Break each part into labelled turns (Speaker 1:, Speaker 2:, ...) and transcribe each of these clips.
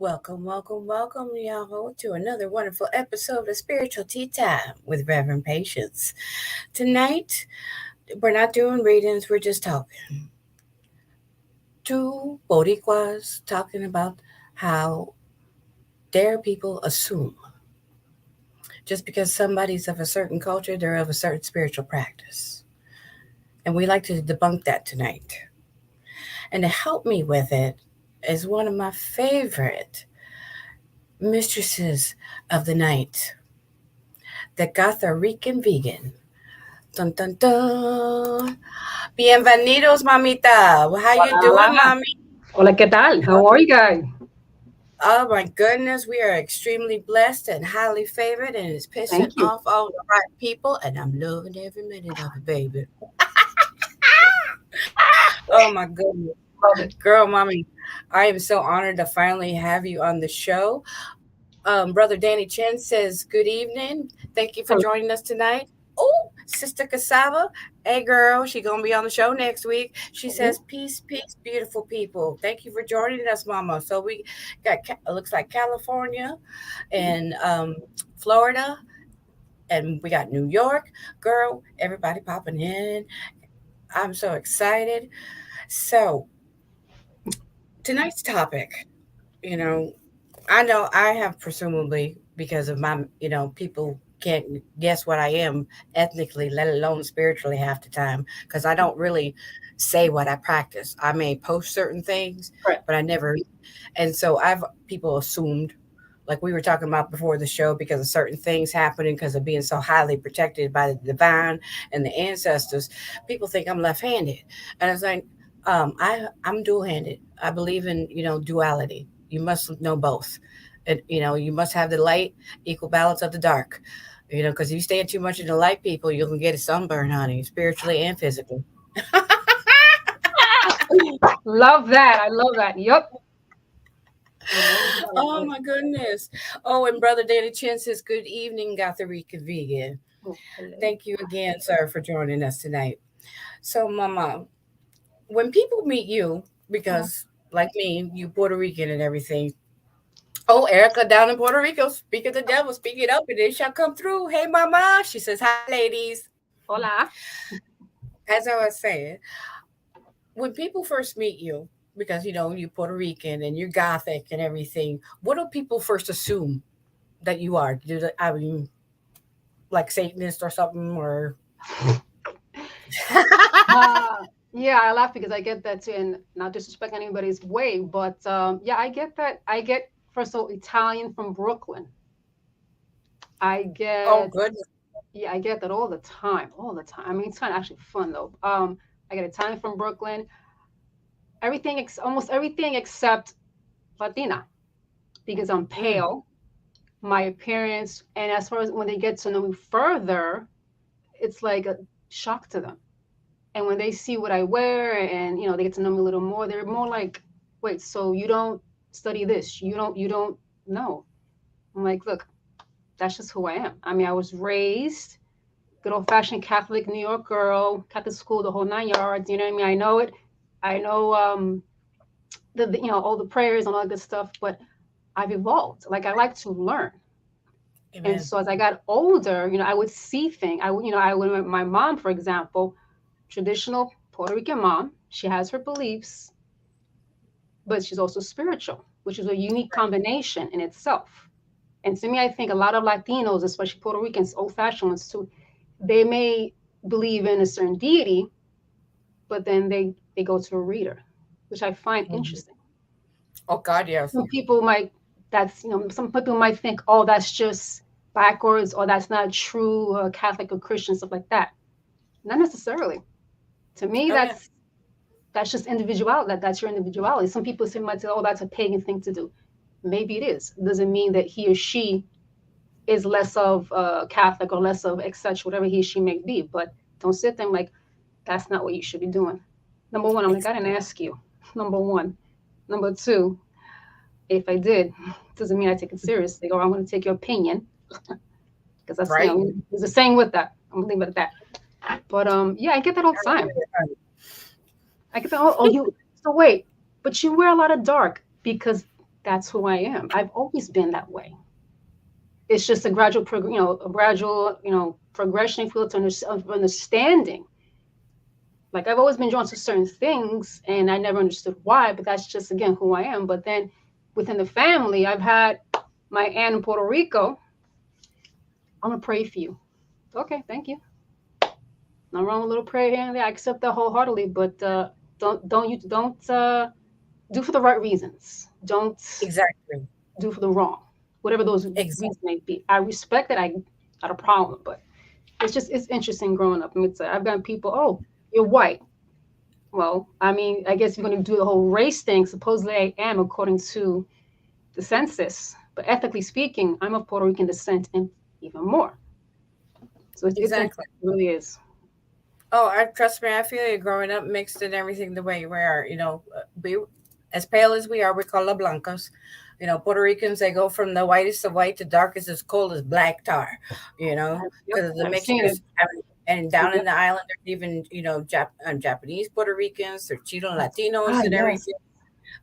Speaker 1: Welcome, y'all, to another wonderful episode of Spiritual Tea Time with Reverend Patience. Tonight, we're not doing readings, we're just talking. Two Boricuas talking about how their people assume just because somebody's of a certain culture, they're of a certain spiritual practice. And we like to debunk that tonight. And to help me with it is one of my favorite mistresses of the night, the Gothirican Vegan. Dun dun dun. Bienvenidos, mamita. Well, how you doing,
Speaker 2: Hola.
Speaker 1: mommy?
Speaker 2: Hola, ¿qué tal? How are you guys?
Speaker 1: Oh my goodness, we are extremely blessed and highly favored, and it's pissing
Speaker 2: Thank you.
Speaker 1: off all the right people, and I'm loving every minute of it, baby. Oh my goodness,
Speaker 2: Love it.
Speaker 1: girl, mommy, I am so honored to finally have you on the show. Brother Danny Chen says, "Good evening. Thank you for
Speaker 2: Hello.
Speaker 1: joining us tonight." Oh, Sister Cassava, hey girl, she gonna be on the show next week. She says, "Peace, peace, beautiful people. Thank you for joining us, Mama." So we got it looks like California and Florida, and we got New York. Girl, everybody popping in. I'm so excited. So tonight's topic, you know, I know I have presumably because of my, people can't guess what I am ethnically, let alone spiritually half the time, because I don't really say what I practice. I may post certain things,
Speaker 2: Right.
Speaker 1: but I never, and so I've people assumed, like we were talking about before the show, because of certain things happening, because of being so highly protected by the divine and the ancestors, people think I'm left-handed, and it's like, I'm dual-handed. I believe in duality. You must know both. And you must have the light equal balance of the dark. Because if you stand too much in the light, people, you're gonna get a sunburn, honey, spiritually and physically.
Speaker 2: Love that. I love that. Yup. I'm all about
Speaker 1: Oh
Speaker 2: it.
Speaker 1: my goodness. Oh, and Brother Danny Chin says, "Good evening, Gothirican Vegan."
Speaker 2: Oh, hello.
Speaker 1: Thank you again, sir, for joining us tonight. So, Mama, when people meet you,
Speaker 2: Mhm.
Speaker 1: because like me, you Puerto Rican and everything. Oh, Erica down in Puerto Rico, speak of the devil, speak it up, and it shall come through. Hey, Mama. She says, "Hi, ladies."
Speaker 2: Hola.
Speaker 1: As I was saying, when people first meet you, because you're Puerto Rican and you're Gothic and everything, what do people first assume that you are? I mean, like Satanist or something, or
Speaker 2: Yeah, I laugh because I get that too, and not disrespect anybody's way, but yeah, I get that. I get, first of all, Italian from Brooklyn. I
Speaker 1: oh,
Speaker 2: get,
Speaker 1: goodness.
Speaker 2: yeah, I get that all the time, all the time. I mean, it's kind of actually fun though. I get Italian from Brooklyn. Almost everything except Latina because I'm
Speaker 1: Mm,
Speaker 2: pale, my appearance, and as far as when they get to know me further, it's like a shock to them. And when they see what I wear and they get to know me a little more, they're more like, wait, so you don't study this? You don't know. I'm like, look, that's just who I am. I mean, I was raised good old fashioned Catholic New York girl, Catholic school, the whole 9 yards. You know what I mean? I know it. I know the all the prayers and all that good stuff, but I've evolved. Like I like to learn. And
Speaker 1: amen.
Speaker 2: so as I got older, I would see things. I would, my mom, for example, traditional Puerto Rican mom, she has her beliefs, but she's also spiritual, which is a unique combination in itself. And to me, I think a lot of Latinos, especially Puerto Ricans, old fashioned ones too, they may believe in a certain deity, but then they go to a reader, which I find
Speaker 1: Mhm.
Speaker 2: interesting.
Speaker 1: Oh God, yes.
Speaker 2: Some people might some people might think, oh, that's just backwards, or that's not true Catholic or Christian, stuff like that. Not necessarily. To me,
Speaker 1: Oh yeah.
Speaker 2: that's just individuality. That's your individuality. Some people might say, oh, that's a pagan thing to do. Maybe it is. It doesn't mean that he or she is less of Catholic or less of etc. Whatever he or she may be. But don't sit there and like that's not what you should be doing. Number one, I'm like, I didn't ask you. Number one. Number two, if I did, doesn't mean I take it seriously or I'm going to take your opinion because that's
Speaker 1: Right.
Speaker 2: there's a saying with that. I'm gonna leave it at that. But yeah, I get that all the time. I get that. Oh, you. So wait, but you wear a lot of dark because That's who I am. I've always been that way. It's just a gradual, progression, if you will, of understanding. Like I've always been drawn to certain things, and I never understood why. But that's just again who I am. But then within the family, I've had my aunt in Puerto Rico. I'm gonna pray for you. Okay, thank you. Not wrong with a little prayer here and there. I accept that wholeheartedly. But don't do for the right reasons. Don't
Speaker 1: Exactly.
Speaker 2: do for the wrong, whatever those
Speaker 1: Exactly.
Speaker 2: reasons may be. I respect that. I got a problem, but it's interesting growing up. I mean, I've gotten people, oh, you're white. Well, I mean, I guess you're going to do the whole race thing. Supposedly, I am according to the census, but ethically speaking, I'm of Puerto Rican descent and even more. So it's
Speaker 1: Exactly.
Speaker 2: interesting. It really is.
Speaker 1: Oh, trust me, I feel you. Growing up mixed and everything the way we are, we as pale as we are, we call the blancos. Puerto Ricans, they go from the whitest of white to darkest as cold as black tar.
Speaker 2: Yep,
Speaker 1: Because of the
Speaker 2: I've seen it.
Speaker 1: mixtures. I mean, and down in
Speaker 2: Yep.
Speaker 1: the island, there's even Japanese Puerto Ricans, there's Chino Latinos and
Speaker 2: Yes.
Speaker 1: everything.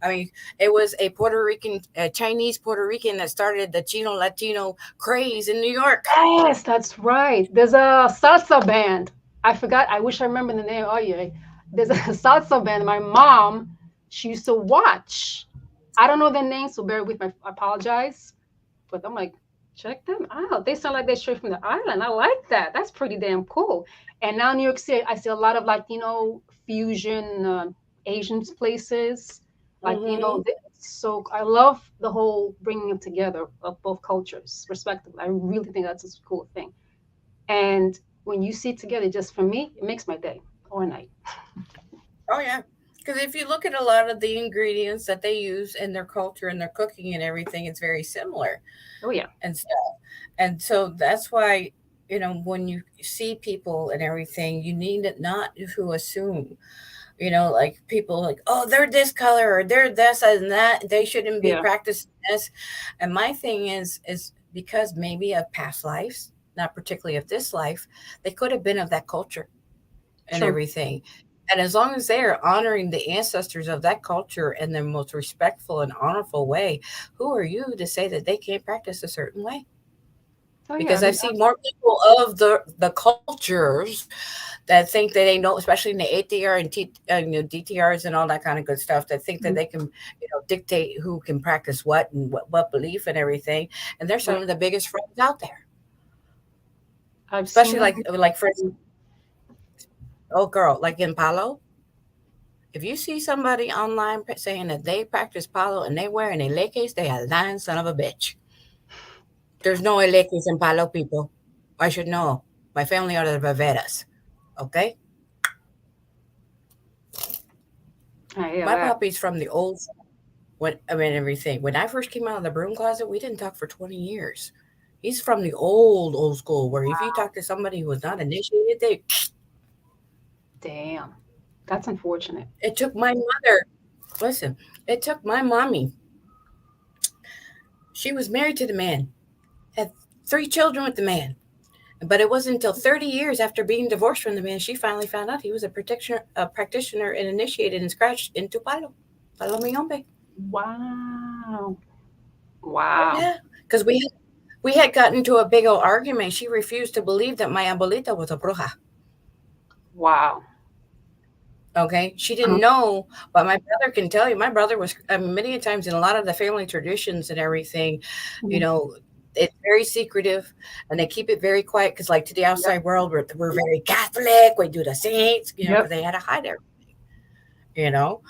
Speaker 1: I mean, it was a Puerto Rican, a Chinese Puerto Rican that started the Chino Latino craze in New York.
Speaker 2: Yes, that's right. There's a salsa band. I forgot. I wish I remember the name. Oh yeah, there's a salsa band. My mom, she used to watch. I don't know their names, so bear with me. I apologize. But I'm like, check them out. They sound like they're straight from the island. I like that. That's pretty damn cool. And now in New York City, I see a lot of Latino fusion, Asian places.
Speaker 1: Hmm.
Speaker 2: So I love the whole bringing them together of both cultures, respectively. I really think that's a cool thing. And when you see it together, just for me, it makes my day or night.
Speaker 1: Oh yeah. Because if you look at a lot of the ingredients that they use in their culture and their cooking and everything, it's very similar
Speaker 2: Oh yeah,
Speaker 1: and stuff. And so that's why, when you see people and everything, you need not to assume, like people like, oh, they're this color or they're this and that. They shouldn't be
Speaker 2: yeah,
Speaker 1: practicing this. And my thing is because maybe of past lives, not particularly of this life, they could have been of that culture and
Speaker 2: true.
Speaker 1: everything. And as long as they are honoring the ancestors of that culture in their most respectful and honorful way, who are you to say that they can't practice a certain way?
Speaker 2: Oh yeah, I
Speaker 1: Because I've
Speaker 2: mean,
Speaker 1: seen more people of the cultures that think that they know, especially in the ATR and DTRs and all that kind of good stuff, that think that
Speaker 2: mhm,
Speaker 1: they can, dictate who can practice what and what belief and everything. And they're some
Speaker 2: right.
Speaker 1: of the biggest frauds out there,
Speaker 2: I've seen
Speaker 1: especially
Speaker 2: that.
Speaker 1: like for oh girl, like in Palo. If you see somebody online saying that they practice Palo and they wearing a leques, they a lying son of a bitch. There's no leques in Palo, people. I should know. My family are the Riveras. Okay,
Speaker 2: I hear
Speaker 1: my
Speaker 2: that.
Speaker 1: puppy's from the old. When I mean everything. When I first came out of the broom closet, we didn't talk for 20 years. He's from the old school, where if you talk to somebody who was not initiated, they
Speaker 2: Damn, that's unfortunate.
Speaker 1: it took my mother. Listen, it took my mommy. She was married to the man, had 3 children with the man. But it wasn't until 30 years after being divorced from the man she finally found out he was a practitioner and initiated and scratched into Palo Mayombe.
Speaker 2: Wow.
Speaker 1: Oh
Speaker 2: Wow.
Speaker 1: yeah, because we had gotten into a big old argument. She refused to believe that my abuelita was a bruja.
Speaker 2: Wow.
Speaker 1: Okay, she
Speaker 2: Uh-huh.
Speaker 1: didn't know, but my brother can tell you. My brother was many a times in a lot of the family traditions and everything. You
Speaker 2: Mhm.
Speaker 1: know, it's very secretive, and they keep it very quiet because, like to the
Speaker 2: Yep.
Speaker 1: outside world, we're very Catholic. We do the saints, because
Speaker 2: Yep.
Speaker 1: they had to hide everything. You know,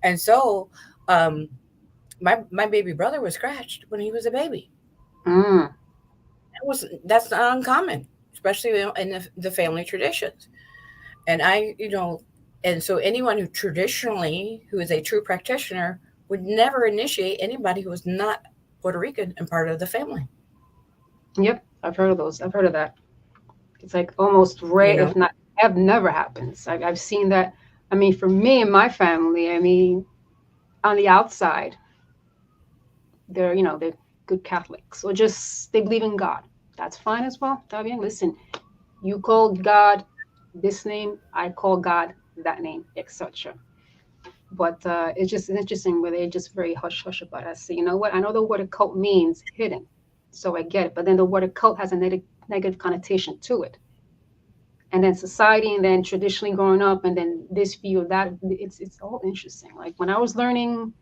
Speaker 1: and so um, my baby brother was scratched when he was a baby.
Speaker 2: Mm.
Speaker 1: That's not uncommon, especially in the family traditions. And and so anyone who is a true practitioner would never initiate anybody who was not Puerto Rican and part of the family.
Speaker 2: Yep. I've heard of those. I've heard of that. It's like almost
Speaker 1: You
Speaker 2: rare,
Speaker 1: know,
Speaker 2: if not have never happens. I've seen that. I mean, for me and my family, I mean, on the outside, they're good Catholics or just they believe in God. That's fine as well. Fabian, listen, you call God this name, I call God that name, etc. But it's just interesting where they're just very hush hush about it. I say, you know what? I know the word occult means hidden, so I get it. But then the word occult has a negative connotation to it. And then society, and then traditionally growing up, and then this view of that. It's all interesting. Like when I was learning,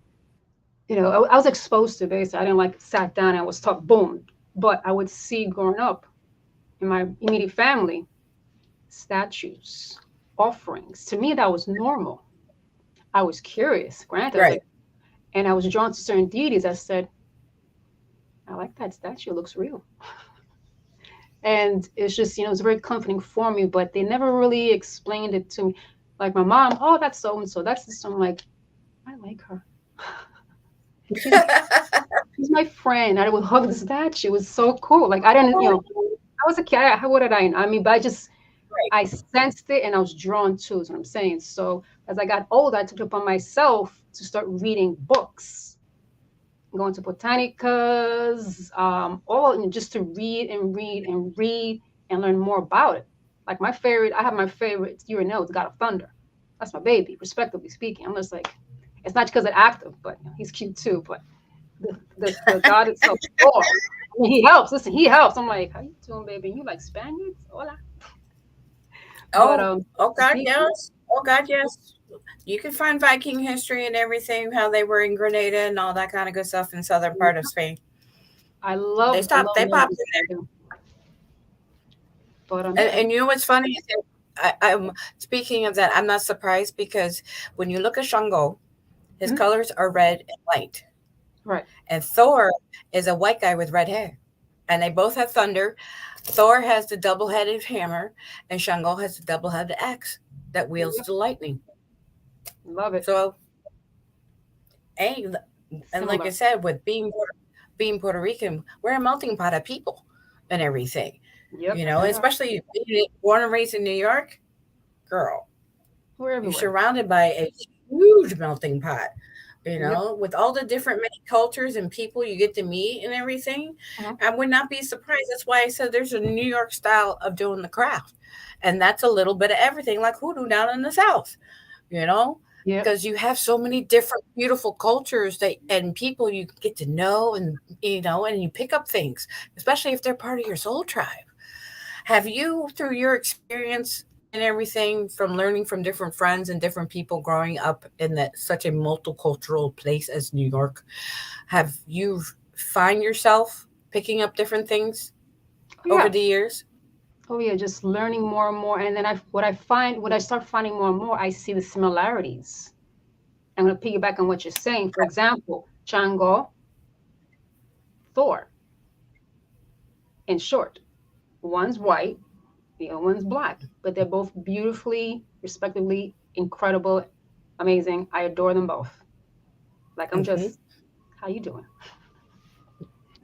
Speaker 2: I was exposed to this. I didn't like sat down and I was taught boom, but I would see growing up in my immediate family statues, offerings. To me, that was normal. I was curious. Granted, I was
Speaker 1: Right.
Speaker 2: like, and I was drawn to certain deities. I said, I like that statue. It looks real. And it's just, it's very comforting for me, but they never really explained it to me. Like my mom, oh, that's so and so. That's this. I'm like, I like her. She's she's my friend. I would hug the statue. It was so cool. Like I didn't, I was a kid. How would I? I mean, but
Speaker 1: Right.
Speaker 2: I sensed it and I was drawn to. Is what I'm saying. So as I got older, I took it upon myself to start reading books, going to botanicas, all just to read and read and read and learn more about it. Like I have my favorite. You know, it's God of Thunder. That's my baby. Respectively speaking, I'm just like, it's not because it's active, but he's cute too. But the God itself, Thor. I mean, he helps. Listen, he helps. I'm like, how you doing, baby? You like Spaniards? Hola. But
Speaker 1: Oh
Speaker 2: the
Speaker 1: God,
Speaker 2: people,
Speaker 1: yes. Oh God, yes. You can find Viking history and everything, how they were in Grenada and all that kind of good stuff in southern part of Spain.
Speaker 2: I love
Speaker 1: They
Speaker 2: learning
Speaker 1: popped
Speaker 2: this
Speaker 1: in there.
Speaker 2: too. But yeah,
Speaker 1: And you know what's funny? I'm speaking of that. I'm not surprised because when you look at Shango, his
Speaker 2: mhm,
Speaker 1: colors are red and white,
Speaker 2: right.
Speaker 1: and Thor is a white guy with red hair, and they both have thunder. Thor has the double-headed hammer, and Shango has the double-headed axe that wields
Speaker 2: Yep,
Speaker 1: the lightning.
Speaker 2: love it.
Speaker 1: So, hey, and like I
Speaker 2: Similar.
Speaker 1: said, with being Puerto Rican, we're a melting pot of people and everything,
Speaker 2: Yep, we are.
Speaker 1: especially being born and raised in New York, girl.
Speaker 2: We're
Speaker 1: You're
Speaker 2: everywhere.
Speaker 1: surrounded by a huge melting pot,
Speaker 2: Yep.
Speaker 1: with all the different many cultures and people you get to meet and everything.
Speaker 2: Uh-huh.
Speaker 1: I would not be surprised. That's why I said there's a New York style of doing the craft. And that's a little bit of everything, like hoodoo down in the South, you know?
Speaker 2: Yep.
Speaker 1: Because you have so many different beautiful cultures that and people you get to know and you pick up things, especially if they're part of your soul tribe. Have you, through your experience and everything, from learning from different friends and different people growing up in that such a multicultural place as New York, have you find yourself picking up different things
Speaker 2: Oh
Speaker 1: over
Speaker 2: yeah.
Speaker 1: the years?
Speaker 2: Oh yeah. Just learning more and more, and then what I start finding more and more, I see the similarities. I'm going to piggyback on what you're saying. For example, Chango, Thor. In short, one's white, the other one's black, but they're both beautifully, respectively, incredible, amazing. I adore them both. Like I'm
Speaker 1: Hmm.
Speaker 2: just, how you doing?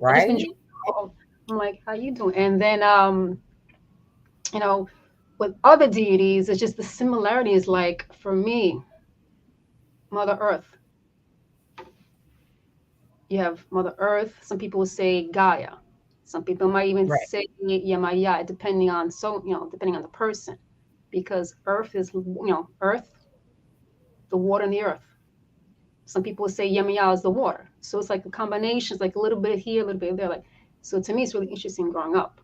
Speaker 2: I just enjoy.
Speaker 1: Right?
Speaker 2: I'm like, how you doing? And then, you know, with other deities, it's just the similarities. Like for me, Mother Earth. You have Mother Earth. Some people will say Gaia. Some people might even
Speaker 1: Right.
Speaker 2: say Yamaya, depending on the person, because Earth is, Earth, the water and the earth. Some people say Yamaya is the water. So it's like a combination. It's like a little bit here, a little bit there. Like so, to me, it's really interesting growing up.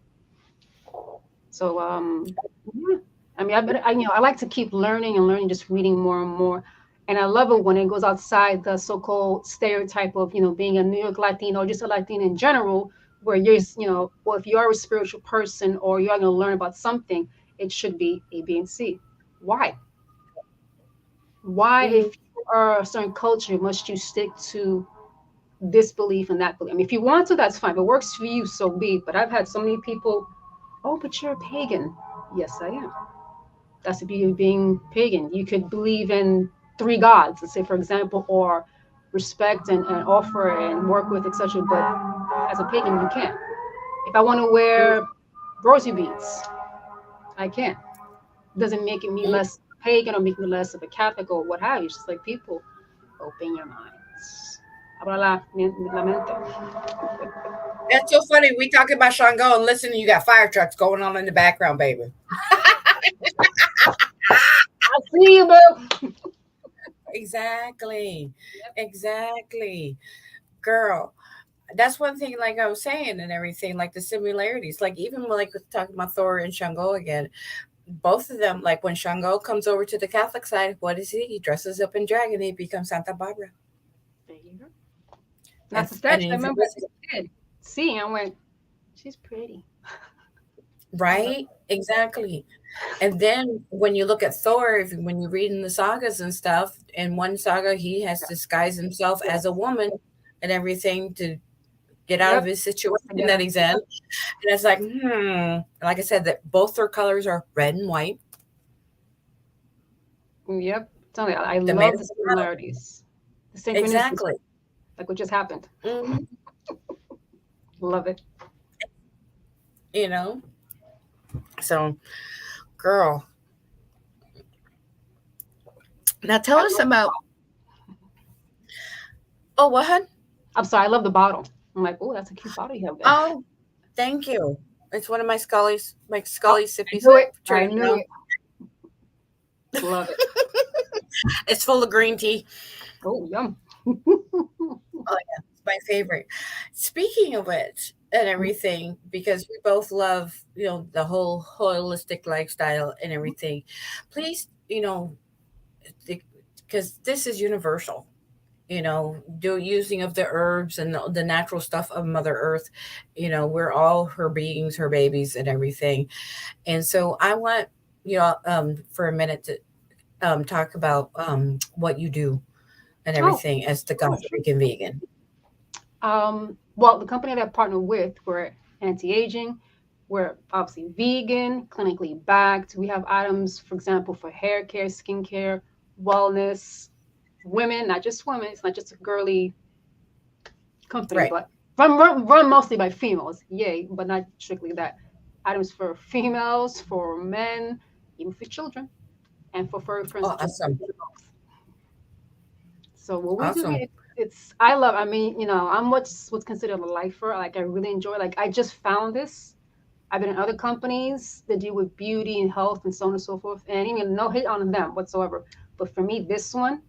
Speaker 2: So yeah. I mean, I like to keep learning and learning, just reading more and more. And I love it when it goes outside the so-called stereotype of being a New York Latino or just a Latino in general, where well, if you are a spiritual person or you are going to learn about something, it should be A, B, and C. Why? Why,
Speaker 1: Hmm.
Speaker 2: if you are a certain culture, must you stick to this belief and that belief? I mean, if you want to, that's fine. If it works for you, so be it. But I've had so many people, oh, but you're a pagan. Yes, I am. That's the beauty of being pagan. You could believe in three gods, let's say, for example, or respect and offer and work with, etc. But as a pagan, you can't. If I want to wear rosy beads, I can't. It doesn't make me less pagan or make me less of a Catholic or what have you. It's just like people, open your minds. Abra la mente.
Speaker 1: That's so funny. We talking about Shango and listen, you got fire trucks going on in the background, baby.
Speaker 2: I see you, boo.
Speaker 1: Exactly.
Speaker 2: Yep.
Speaker 1: Exactly. Girl, that's one thing, like I was saying, and everything, like the similarities. Like even when, like talking about Thor and Shango again, both of them, like when Shango comes over to the Catholic side, what is he? He dresses up in drag and he becomes Santa Barbara.
Speaker 2: There you go. And
Speaker 1: And
Speaker 2: that's the
Speaker 1: and
Speaker 2: statue. I
Speaker 1: if you
Speaker 2: remember as
Speaker 1: listen,
Speaker 2: a kid seeing. I went, she's pretty. I love.
Speaker 1: right? Exactly. And then when you look at Thor, when you read in the sagas and stuff, in one saga he has
Speaker 2: Yeah.
Speaker 1: disguised himself as a
Speaker 2: Yes.
Speaker 1: woman and everything to get out of
Speaker 2: Yep.
Speaker 1: his
Speaker 2: Work
Speaker 1: situation that
Speaker 2: together.
Speaker 1: he's in. And it's like, like I said, that both their colors are red and white.
Speaker 2: Yep. Tell me, I
Speaker 1: The made
Speaker 2: love
Speaker 1: of
Speaker 2: the
Speaker 1: metal.
Speaker 2: similarities, the synchronicity,
Speaker 1: Exactly.
Speaker 2: like what just happened.
Speaker 1: Hmm.
Speaker 2: Love it.
Speaker 1: You know. So, girl, now tell
Speaker 2: I
Speaker 1: us
Speaker 2: love.
Speaker 1: about. Oh, what?
Speaker 2: I'm sorry. I love the bottle. I'm like, oh, that's a cute bottle you have there.
Speaker 1: Oh, thank you. It's one of my Scully's,
Speaker 2: Oh,
Speaker 1: Scully
Speaker 2: I
Speaker 1: sippy
Speaker 2: knew
Speaker 1: sip.
Speaker 2: it. I
Speaker 1: Turn it
Speaker 2: knew
Speaker 1: around.
Speaker 2: it. Love it.
Speaker 1: It's full of green tea.
Speaker 2: Oh, yum.
Speaker 1: Oh yeah, it's my favorite. Speaking of which, and everything, because we both love, the whole holistic lifestyle and everything. Please, because this is universal. Do using of the herbs and the natural stuff of Mother Earth. We're all her beings, her babies, and everything. And so I want, for a minute to talk about what you do and
Speaker 2: Oh,
Speaker 1: everything as the
Speaker 2: sure, sure.
Speaker 1: Gothirican Vegan.
Speaker 2: Well, the company that I partner with, we're anti-aging. We're obviously vegan, clinically backed. We have items, for example, for hair care, skincare, wellness, women, not just women. It's not just a girly company,
Speaker 1: Right.
Speaker 2: but run mostly by females. Yay, but not strictly that. Items for females, for men, even for children, and for furry friends
Speaker 1: Oh,
Speaker 2: such as
Speaker 1: awesome.
Speaker 2: so what we do,
Speaker 1: Awesome.
Speaker 2: it's I love. I mean, I'm what's considered a lifer. Like I really enjoy. Like I just found this. I've been in other companies that deal with beauty and health and so on and so forth, and even no hate on them whatsoever. But for me, this one,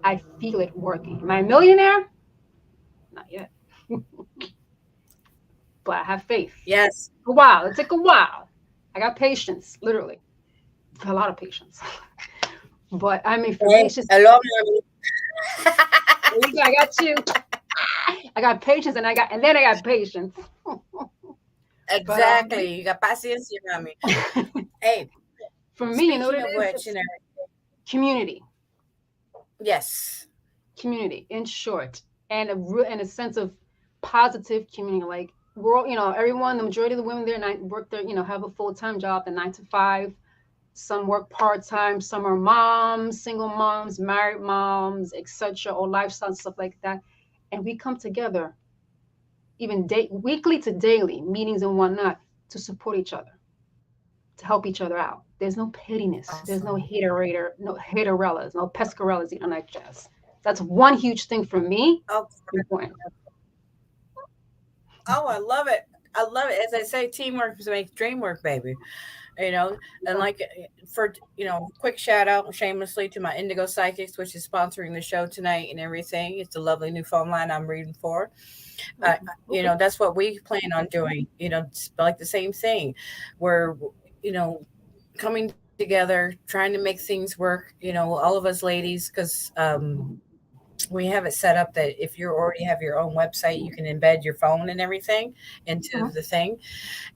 Speaker 2: I feel it working. Am I a millionaire? Not yet, but I have faith.
Speaker 1: Yes.
Speaker 2: A while. It took a while. I got patience, literally, a lot of patience. But I mean, for me,
Speaker 1: Hey,
Speaker 2: it's just
Speaker 1: hello, mommy.
Speaker 2: there you go. I got you. I got patience, and then I got patience. But
Speaker 1: Exactly. You got paciencia, mommy. Hey,
Speaker 2: for me, you know what
Speaker 1: speaking
Speaker 2: it
Speaker 1: of
Speaker 2: is?
Speaker 1: which,
Speaker 2: It's community,
Speaker 1: yes.
Speaker 2: community, in short, and a sense of positive community. Like we're all, everyone, the majority of the women there work there, have a full-time job, the 9 to 5. Some work part-time. Some are moms, single moms, married moms, etc., or lifestyle stuff like that. And we come together, even weekly to daily meetings and whatnot, to support each other, to help each other out. There's no pettiness. There's no
Speaker 1: Awesome.
Speaker 2: no haterellas, no pescarellas, like jazz. That's one huge thing for me.
Speaker 1: Oh,
Speaker 2: Important.
Speaker 1: oh, I love it. I love it. As I say, teamwork makes dream work, baby. you know and
Speaker 2: Yeah.
Speaker 1: like for quick shout out shamelessly to my Indigo Psychics, which is sponsoring the show tonight and everything. It's a lovely new phone line I'm reading for. uh,
Speaker 2: Okay.
Speaker 1: that's what we plan on doing. It's like the same thing. We're you know coming together, trying to make things work, all of us ladies, because we have it set up that if you already have your own website, you can embed your phone and everything into
Speaker 2: Mhm.
Speaker 1: the thing,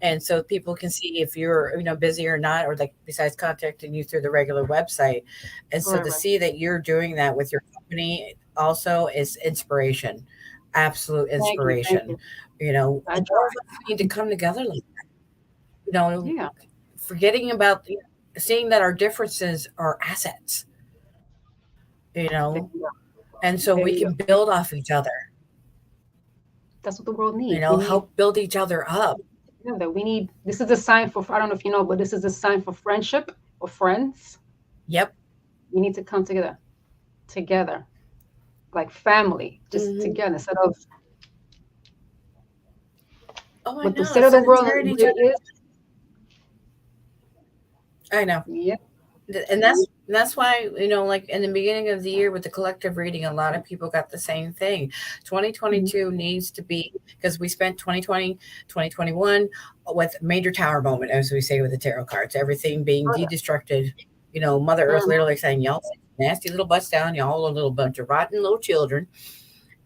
Speaker 1: and so people can see if you're busy or not, or like besides contacting you through the regular website. And so
Speaker 2: Right,
Speaker 1: to
Speaker 2: right.
Speaker 1: see that you're doing that with your company also is inspiration, absolute
Speaker 2: Thank you. Thank
Speaker 1: inspiration.
Speaker 2: you. I
Speaker 1: And
Speaker 2: try.
Speaker 1: all of us need to come together like you know
Speaker 2: Yeah.
Speaker 1: forgetting about seeing that our differences are assets,
Speaker 2: There you go.
Speaker 1: and so
Speaker 2: There
Speaker 1: we
Speaker 2: you
Speaker 1: can
Speaker 2: go.
Speaker 1: build off each other,
Speaker 2: That's what the world needs. We need
Speaker 1: help build each other up.
Speaker 2: that. We need. This is a sign for. I don't know if you know, but this is a sign for friendship or friends.
Speaker 1: Yep.
Speaker 2: We need to come together, like family, just
Speaker 1: Hmm.
Speaker 2: together instead of
Speaker 1: Oh, I
Speaker 2: what the
Speaker 1: know,
Speaker 2: state of the
Speaker 1: instead of
Speaker 2: world
Speaker 1: tearing each
Speaker 2: really
Speaker 1: other.
Speaker 2: is.
Speaker 1: I know.
Speaker 2: Yeah.
Speaker 1: And that's why, like in the beginning of the year with the collective reading, a lot of people got the same thing.
Speaker 2: Mhm.
Speaker 1: 2022 needs to be, because we spent 2020, 2021 with major tower moment, as we say with the tarot cards, everything being
Speaker 2: Oh,
Speaker 1: destructed. Mother
Speaker 2: yeah.
Speaker 1: Earth literally saying, y'all nasty little butts down, y'all a little bunch of rotten little children.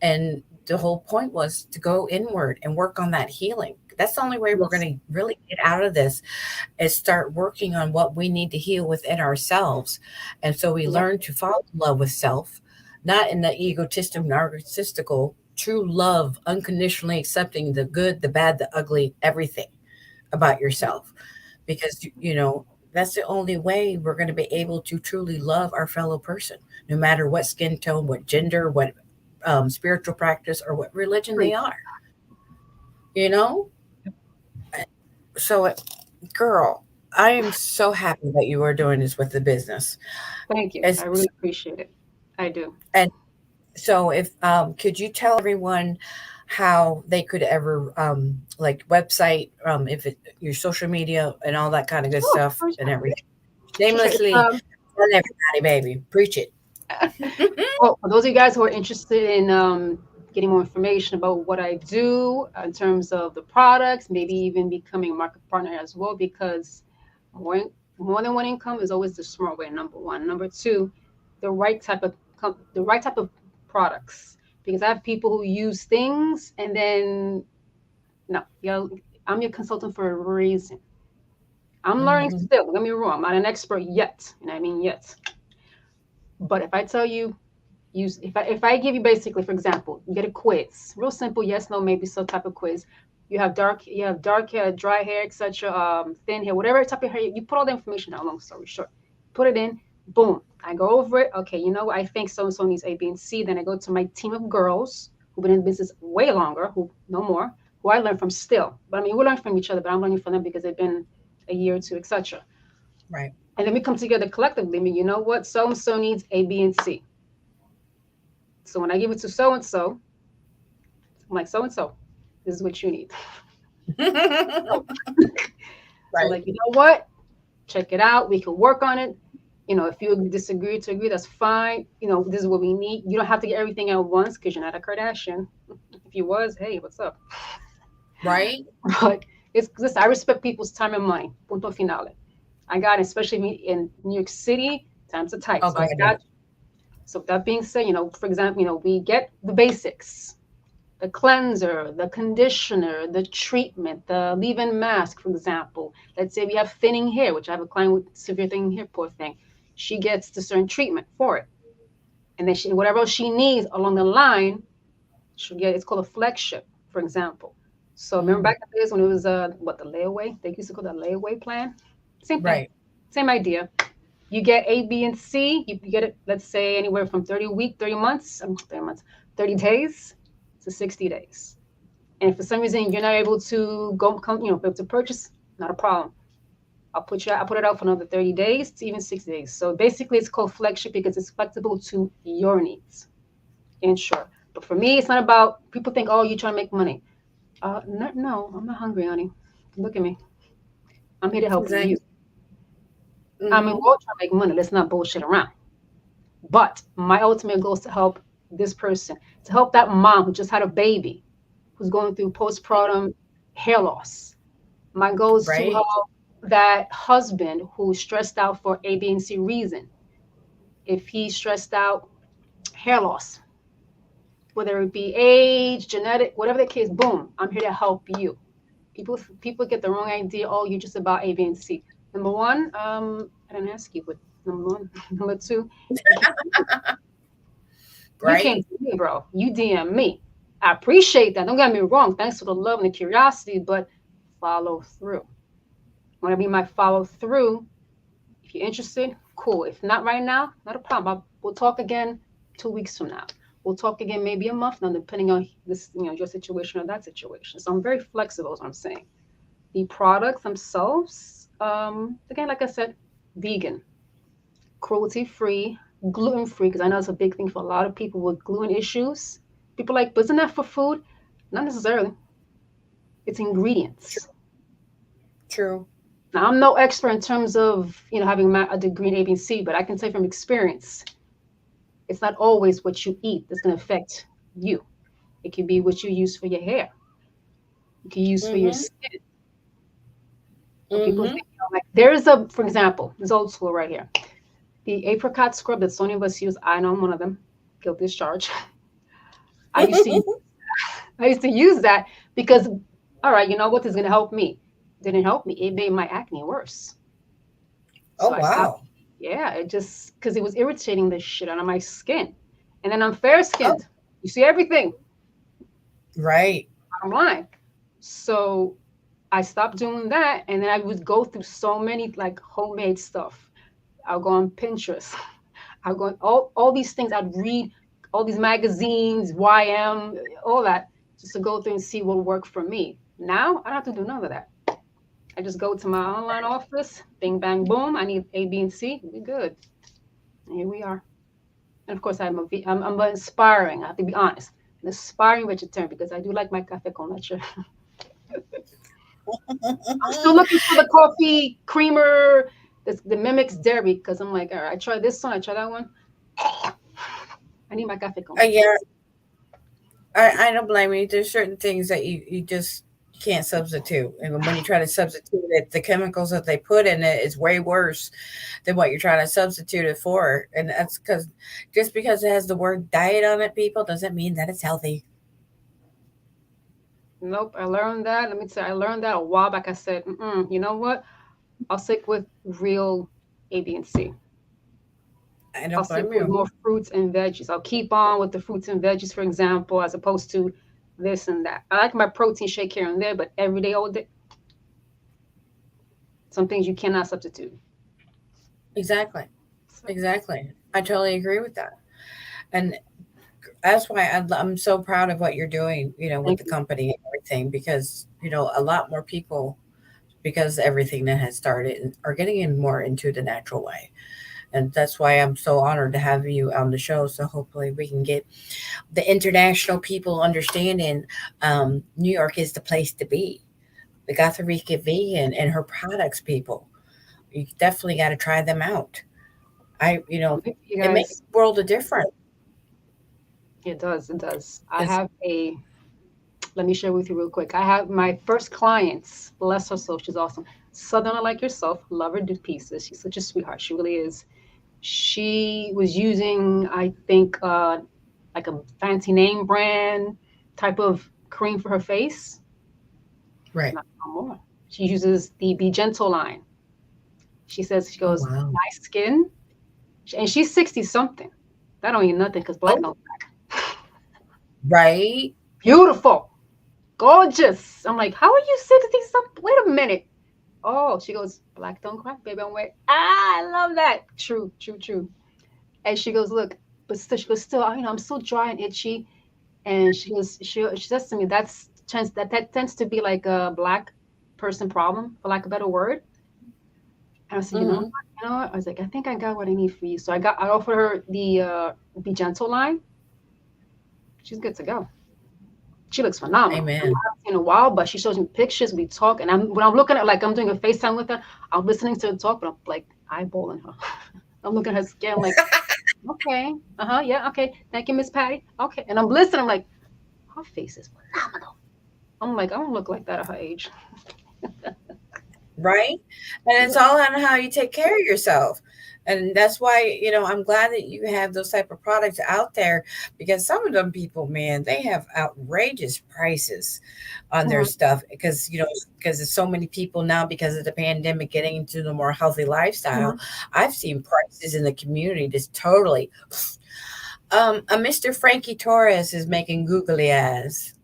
Speaker 1: And the whole point was to go inward and work on that healing. That's the only way we're
Speaker 2: Yes.
Speaker 1: going to really get out of this, is start working on what we need to heal within ourselves. And so we
Speaker 2: Yep.
Speaker 1: learn to fall in love with self, not in the egotistic, narcissistical, true love, unconditionally accepting the good, the bad, the ugly, everything about yourself. Because, that's the only way we're going to be able to truly love our fellow person, no matter what skin tone, what gender, what spiritual practice, or what religion they
Speaker 2: Preach.
Speaker 1: are, you know? So, girl, I am so happy that you are doing this with the business.
Speaker 2: Thank you. I
Speaker 1: As
Speaker 2: really appreciate it. I do.
Speaker 1: and so, if could you tell everyone how they could ever like website, if your social media and all that kind of good
Speaker 2: Oh,
Speaker 1: stuff
Speaker 2: sure,
Speaker 1: and
Speaker 2: sure.
Speaker 1: everything.
Speaker 2: Sure, sure. It's,
Speaker 1: Shamelessly, tell everybody, baby, preach it.
Speaker 2: well, for those of you guys who are interested in getting more information about what I do in terms of the products, maybe even becoming a market partner as well, because more, more than one income is always the smart way. Number one. Number two, the right type of products. Because I have people who use things and then no, I'm your consultant for a reason. I'm learning
Speaker 1: Hmm.
Speaker 2: still. Don't get me wrong. I'm not an expert yet, and I mean yet. But if I tell you use if I give you basically, for example, you get a quiz, real simple, yes, no, maybe, so type of quiz. You have dark hair, dry hair, etc., thin hair, whatever type of hair, you put all the information out. Long story short, put it in, boom, I go over it. Okay, you know what, I think so and so needs A, B, and C. Then I go to my team of girls who've been in business way longer, who know more, who I learn from still. But I mean, we learn from each other, but I'm learning from them because they've been a year or two, etc.
Speaker 1: Right.
Speaker 2: And then we come together collectively. I mean, you know what, so and so needs A, B, and C. So when I give it to so and so, I'm like, so and so, this is what you need. So, so
Speaker 1: Right.
Speaker 2: like, you know what? Check it out. We can work on it. If you disagree to agree, that's fine. This is what we need. You don't have to get everything at once because you're not a Kardashian. If you was, hey, what's up?
Speaker 1: Right.
Speaker 2: But it's this. I respect people's time and money. Punto finale. I got it, especially in New York City. Times are tight,
Speaker 1: Oh,
Speaker 2: so
Speaker 1: God,
Speaker 2: I
Speaker 1: no.
Speaker 2: got. So that being said, for example, we get the basics: the cleanser, the conditioner, the treatment, the leave-in mask, for example. Let's say we have thinning hair, which I have a client with severe thinning hair, poor thing. She gets the certain treatment for it. And then whatever else she needs along the line, she'll get, it's called a flagship, for example. So remember
Speaker 1: Mm.
Speaker 2: back in the days when it was the layaway? They used to call that layaway plan. Same thing,
Speaker 1: Right.
Speaker 2: same idea. You get A, B, and C. You get it, let's say anywhere from 30 months, 30 days to 60 days. And if for some reason you're not able to be able to purchase, not a problem. I'll put it out for another 30 days to even 6 days. So basically it's called flagship because it's flexible to your needs, in short. But for me, it's not about, people think, oh, you're trying to make money. No, no, I'm not hungry, honey. Look at me. I'm here to help you.
Speaker 1: Exactly.
Speaker 2: I mean,
Speaker 1: Hmm.
Speaker 2: we're all trying to make money. Let's not bullshit around. But my ultimate goal is to help this person, to help that mom who just had a baby, who's going through postpartum hair loss. My goal is to
Speaker 1: Right.
Speaker 2: help that husband who's stressed out for A, B, and C reason. If he's stressed out, hair loss, whether it be age, genetic, whatever the case, boom, I'm here to help you. People get the wrong idea. Oh, you're just about A, B, and C. Number one, I didn't ask you, but number one, number two, you came
Speaker 1: Right.
Speaker 2: to me, bro. You DM me. I appreciate that. Don't get me wrong. Thanks for the love and the curiosity, but follow through. When I mean my follow through, if you're interested, cool. If not right now, not a problem. We'll talk again 2 weeks from now. We'll talk again maybe a month now, depending on this, your situation or that situation. So I'm very flexible, is what I'm saying. The products themselves, again, like I said, vegan, cruelty free, gluten free, because I know it's a big thing for a lot of people with gluten issues. People like, but isn't that for food? Not necessarily. It's
Speaker 1: True.
Speaker 2: ingredients.
Speaker 1: True.
Speaker 2: Now, I'm no expert in terms of, having a degree in A, B, and C, but I can say from experience, it's not always what you eat that's going to affect you. It can be what you use for your hair. You can use for your skin. So people think, there's for example, this old school right here. The apricot scrub that so many of us use, I know I'm one of them, guilty as charged. I used to use that because, all right, you know what is going to help me? Didn't help me. It made my acne worse. So I stopped. Yeah, it just because it was irritating the shit out of my skin. And then I'm fair skinned. You see everything.
Speaker 1: Right.
Speaker 2: I'm lying. So I stopped doing that. And then I would go through so many like homemade stuff. I'll go on Pinterest. I'll go on all these things. I'd read all these magazines, YM, all that, just to go through and see what worked for me. Now I don't have to do none of that. I just go to my online office, bing, bang, boom. I need A, B, and C. We're good. And here we are. And of course, I'm inspiring. I have to be honest. An aspiring vegetarian because I do like my café con leche. I'm still looking for the coffee creamer that mimics dairy because I'm like, all right, I tried this one, I tried that one. I need my café con leche.
Speaker 1: Yeah. I don't blame you. There's certain things that you just can't substitute. And when you try to substitute it, the chemicals that they put in it is way worse than what you're trying to substitute it for. And that's just because it has the word diet on it, people, doesn't mean that it's healthy.
Speaker 2: Nope, I learned that. Let me tell you, I learned that a while back. I said, you know what? I'll stick with real A, B, and C. I'll stick with more fruits and veggies. I'll keep on with the fruits and veggies, for example, as opposed to this and that. I like my protein shake here and there, but every day, all day, some things you cannot substitute.
Speaker 1: Exactly. Exactly. I totally agree with that. And that's why I'm so proud of what you're doing, with the company and everything, because, a lot more people, because everything that has started, are getting in more into the natural way. And that's why I'm so honored to have you on the show. So hopefully we can get the international people understanding New York is the place to be. The Gothirican Vegan and her products, people. You definitely got to try them out. It makes a world of difference.
Speaker 2: It does. It does. Let me share with you real quick. I have my first clients, bless her soul, she's awesome. Southerner like yourself, love her to pieces. She's such a sweetheart. She really is. She was using, I think, like a fancy name brand type of cream for her face.
Speaker 1: Right.
Speaker 2: Not no more. She uses the Be Gentle line. She says,
Speaker 1: Wow.
Speaker 2: nice skin. And she's 60 something. That don't mean nothing because black don't black.
Speaker 1: Right.
Speaker 2: Beautiful. Gorgeous. I'm like, how are you 60 something? Wait a minute. Oh, she goes, black don't crack, baby. I'm like, I love that. True. And she goes, look, but still, I'm still dry and itchy. And she says to me, that tends to be like a black person problem, for lack of a better word. And I said, you know what? I was like, I think I got what I need for you. So I offered her the Be Gentle line. She's good to go. She looks phenomenal.
Speaker 1: Amen.
Speaker 2: I haven't seen in a while, but she shows me pictures. We talk, and when I'm looking at, like, I'm doing a FaceTime with her, I'm listening to her talk, but I'm like eyeballing her. I'm looking at her skin, like, okay, yeah, okay, thank you, Miss Patty. Okay, and I'm listening, I'm like, her face is phenomenal. I'm like, I don't look like that at her age.
Speaker 1: Right. And it's all on how you take care of yourself. And that's why, I'm glad that you have those type of products out there, because some of them people, man, they have outrageous prices on their stuff because there's so many people now because of the pandemic getting into the more healthy lifestyle. I've seen prices in the community just totally. A Mr. Frankie Torres is making googly eyes.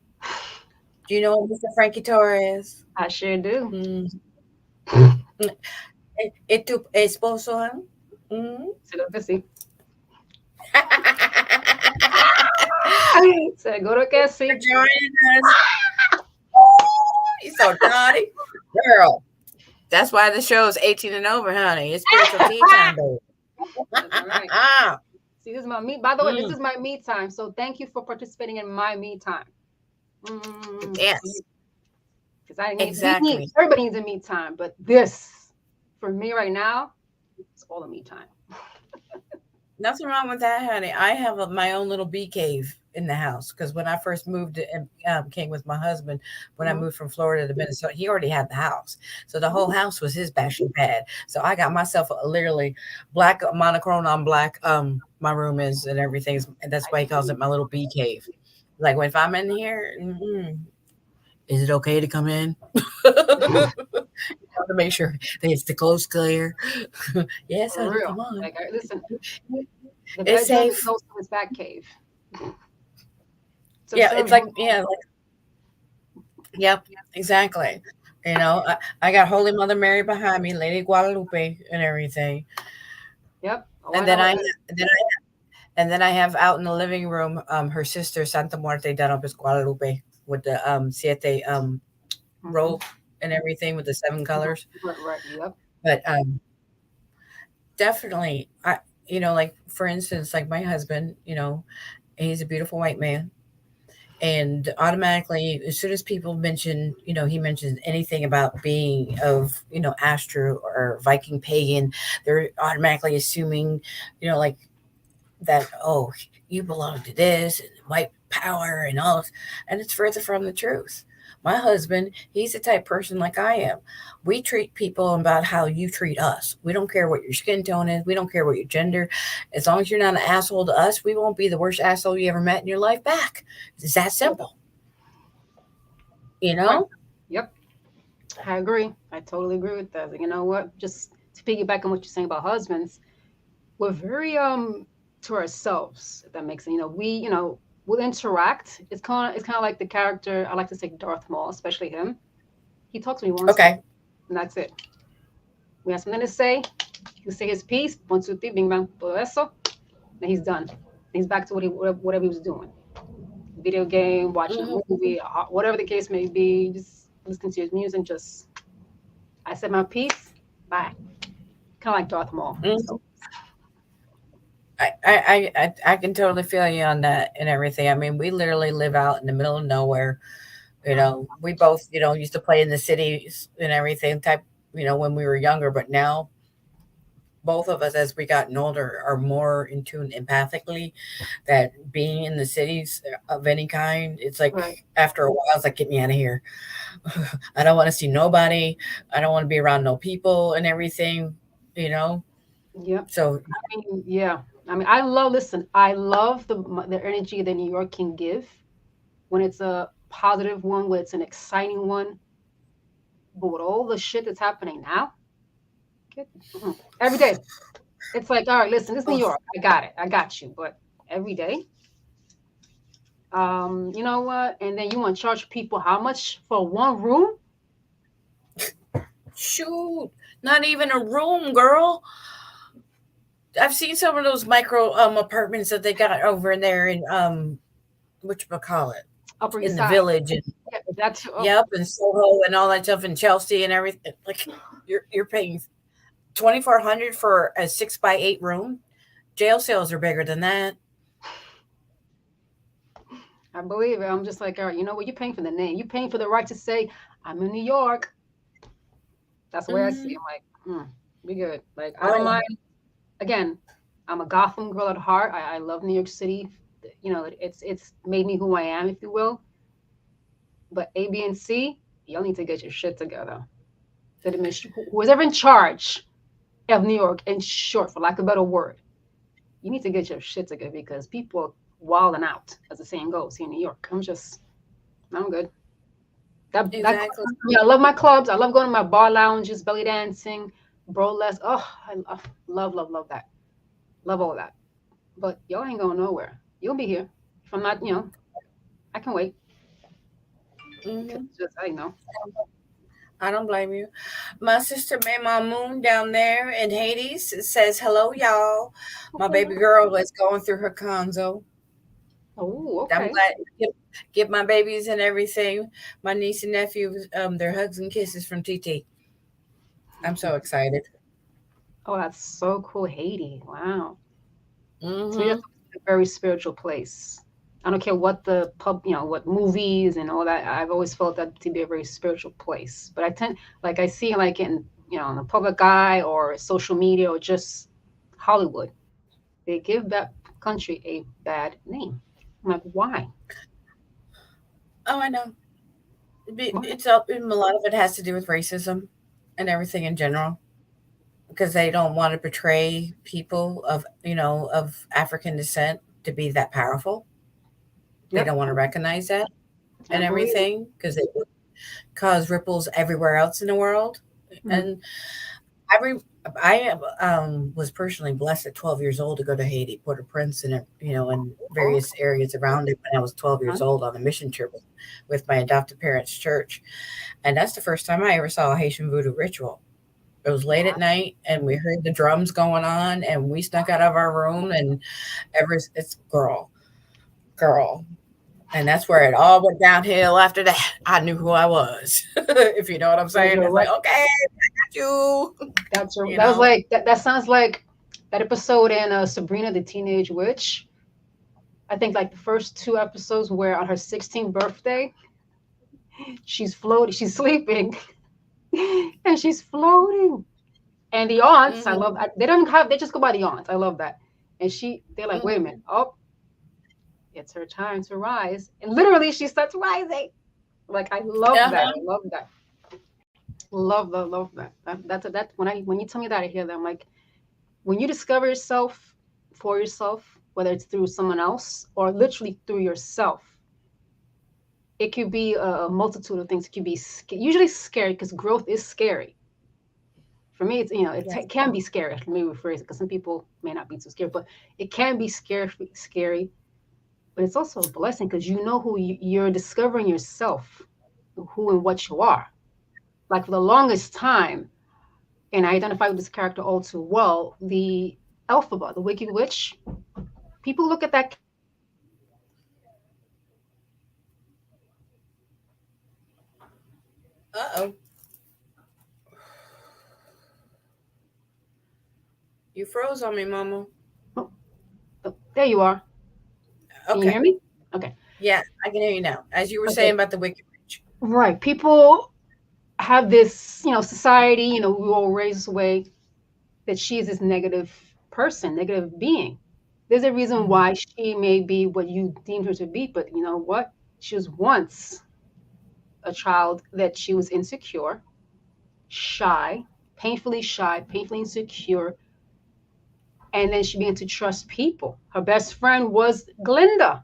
Speaker 1: Do you know Mr. Frankie Torres?
Speaker 2: I sure do.
Speaker 1: ¿Es tu esposo?
Speaker 2: Sí. Seguro que sí.
Speaker 1: For joining us. Oh, you're so naughty. Girl. That's why the show is 18 and over, honey. It's spiritual tea time, baby.
Speaker 2: Right. See, this is my me. By the way, this is my me time. So thank you for participating in my me time.
Speaker 1: Yes.
Speaker 2: Because everybody needs a me time, but this for me right now, it's all the me time.
Speaker 1: Nothing wrong with that, honey. I have my own little bee cave in the house because when I first moved and came with my husband, when I
Speaker 2: Mhm.
Speaker 1: moved from Florida to Minnesota, he already had the house. So the whole
Speaker 2: Ooh,
Speaker 1: house was his bashing pad. So I got myself a literally black monochrome on black. My room is and everything's. And that's
Speaker 2: I
Speaker 1: why he calls it
Speaker 2: see.
Speaker 1: my little bee cave. Like if I'm in here, is it okay to come in? To make sure that it's the coast clear. Yes,
Speaker 2: For
Speaker 1: honey,
Speaker 2: real.
Speaker 1: come on.
Speaker 2: Like, listen, the
Speaker 1: It's
Speaker 2: bedroom is
Speaker 1: safe.
Speaker 2: also his back cave.
Speaker 1: Yeah, it's
Speaker 2: Subservient.
Speaker 1: like yep, exactly. I got Holy Mother Mary behind me, Lady Guadalupe, and everything.
Speaker 2: Yep. Oh, I
Speaker 1: And
Speaker 2: know
Speaker 1: then
Speaker 2: what
Speaker 1: I
Speaker 2: that is.
Speaker 1: then I and then I have out in the living room, her sister Santa Muerte de Lopez Guadalupe with the siete
Speaker 2: Mm-hmm.
Speaker 1: robe and everything with the seven colors.
Speaker 2: Right, right. Yep.
Speaker 1: But definitely, like for instance, like my husband, he's a beautiful white man. And automatically, as soon as people mention, he mentions anything about being of, Astro or Viking pagan, they're automatically assuming, like that, oh, you belong to this and white power and all this. And it's further from the truth. My husband, he's the type person like I am. We treat people about how you treat us. We don't care what your skin tone is. We don't care what your gender. As long as you're not an asshole to us, we won't be the worst asshole you ever met in your life back. It's that
Speaker 2: Yep.
Speaker 1: simple, you
Speaker 2: Right.
Speaker 1: know?
Speaker 2: Yep. I agree. I totally agree with that. You know what? Just to piggyback on what you're saying about husbands, we're very to ourselves, if that makes sense. We'll interact. It's kind of like the character I like to say Darth Maul, especially him. He talks when he wants to,
Speaker 1: Okay.
Speaker 2: and that's it. We have something to say. He'll say his piece, one, two, three, bing bang, todo eso, and he's done. He's back to whatever he was doing. Video game, watching a
Speaker 1: Hmm.
Speaker 2: movie, whatever the case may be. Just listening to his music. Just I said my piece. Bye. Kind of like Darth Maul.
Speaker 1: Hmm.
Speaker 2: So
Speaker 1: I can totally feel you on that and everything. I mean, we literally live out in the middle of nowhere. We both, used to play in the cities and everything type, when we were younger, but now both of us, as we gotten older, are more in tune empathically that being in the cities of any kind, it's
Speaker 2: right.
Speaker 1: like after a while, it's like, get me out of here. I don't want to see nobody. I don't want to be around no people and everything, you know?
Speaker 2: Yep.
Speaker 1: So,
Speaker 2: Yeah. Listen, I love the energy that New York can give when it's a positive one, when it's an exciting one. But with all the shit that's happening now, get, every day, it's like, all right, listen, this is New
Speaker 1: oh,
Speaker 2: York. I got it. I got you. But every day, you know what? And then you want to charge people how much for one room?
Speaker 1: shoot, not even a room, girl. I've seen some of those micro apartments that they got over in there in call it
Speaker 2: Upper
Speaker 1: in
Speaker 2: East
Speaker 1: the
Speaker 2: Side.
Speaker 1: village and
Speaker 2: Yeah, that's
Speaker 1: yep and Soho and all that stuff in Chelsea and everything. Like you're paying 2,400 for a 6 by 8 room. Jail cells are bigger than that.
Speaker 2: I believe it. I'm just like, all right, you know what? You're paying for the name. You're paying for the right to say, I'm in New York. That's the way I see it.
Speaker 1: Hmm.
Speaker 2: I'm like, be good. Like, I don't
Speaker 1: Oh,
Speaker 2: mind. Again, I'm a Gotham girl at heart. I love New York City. It's made me who I am, if you will. But A, B, and C, y'all need to get your shit together. Who's ever in charge of New York, in short, for lack of a better word, you need to get your shit together because people are wilding out, as the saying goes, here in New York. I'm good. That
Speaker 1: exactly.
Speaker 2: yeah, I love my clubs. I love going to my bar lounges, belly dancing, burlesque. Oh, I love that. Love all that. But y'all ain't going nowhere. You'll be here. If I'm not, I can wait. 'Cause
Speaker 1: Hmm.
Speaker 2: just I know.
Speaker 1: I don't blame you. My sister Mama Moon down there in Haiti says hello, y'all. My baby girl is going through her conzo.
Speaker 2: Oh,
Speaker 1: I'm
Speaker 2: okay.
Speaker 1: glad get my babies and everything. My niece and nephews, their hugs and kisses from TT. I'm so excited.
Speaker 2: Oh, that's so cool. Haiti. Wow. To me,
Speaker 1: Hmm.
Speaker 2: that's a very spiritual place. I don't care what the what movies and all that. I've always felt that to be a very spiritual place. But I tend, like, I see like in in the public eye or social media or just Hollywood. They give that country a bad name. I'm like, why?
Speaker 1: Oh, I know.
Speaker 2: Why?
Speaker 1: It's a lot of it has to do with racism and everything in general, because they don't want to portray people of of African descent to be that powerful. They
Speaker 2: Yep,
Speaker 1: don't want to recognize that
Speaker 2: I
Speaker 1: and
Speaker 2: believe it.
Speaker 1: everything because it would cause ripples everywhere else in the world.
Speaker 2: Mm.
Speaker 1: And I re- I was personally blessed at 12 years old to go to Haiti, Port-au-Prince, and in
Speaker 2: Oh,
Speaker 1: various areas around it when I was 12 years
Speaker 2: nice.
Speaker 1: old on a mission trip with my adopted parents' church, and that's the first time I ever saw a Haitian voodoo ritual. It was late at
Speaker 2: Wow.
Speaker 1: night, and we heard the drums going on, and we snuck out of our room, and it's girl, and that's where it all went downhill. After that, I knew who I was, if you know what I'm
Speaker 2: So
Speaker 1: saying.
Speaker 2: you're
Speaker 1: It's like,
Speaker 2: right.
Speaker 1: okay, got you, you
Speaker 2: That was
Speaker 1: know.
Speaker 2: like that sounds like that episode in Sabrina the Teenage Witch. I think like the first two episodes where on her 16th birthday, she's floating, she's sleeping, and she's floating. And the aunts, I love
Speaker 1: Hmm.
Speaker 2: they don't have they just go by the aunts. I love that. And they're like, wait a minute,
Speaker 1: Hmm.
Speaker 2: oh, it's her time to rise. And literally she starts rising. Like I love that. I
Speaker 1: Uh-huh.
Speaker 2: love that. Love that. That when you tell me that I hear that I'm like when you discover yourself for yourself, whether it's through someone else or literally through yourself, it could be a multitude of things. It could be usually scary because growth is scary. For me, it's
Speaker 1: Yes.
Speaker 2: can be scary. Let me rephrase it because some people may not be too scared, but it can be scary. But it's also a blessing because you know who you're discovering yourself, who and what you are. Like for the longest time, and I identify with this character all too well. The Elphaba, the Wicked Witch. People look at that
Speaker 1: Uh-oh. You froze on me, Mama.
Speaker 2: oh, there you are. Can you
Speaker 1: Okay.
Speaker 2: hear me? Okay.
Speaker 1: Yeah, I can hear you now. As you were saying
Speaker 2: Okay.
Speaker 1: about the Wicked Witch.
Speaker 2: Right. People have this, society, we all raised this way that she is this negative person, negative being. There's a reason
Speaker 1: Hmm.
Speaker 2: why she may be what you deemed her to be, but you know what? She was once a child that she was insecure, shy, painfully insecure, and then she began to trust people. Her best friend was Glinda.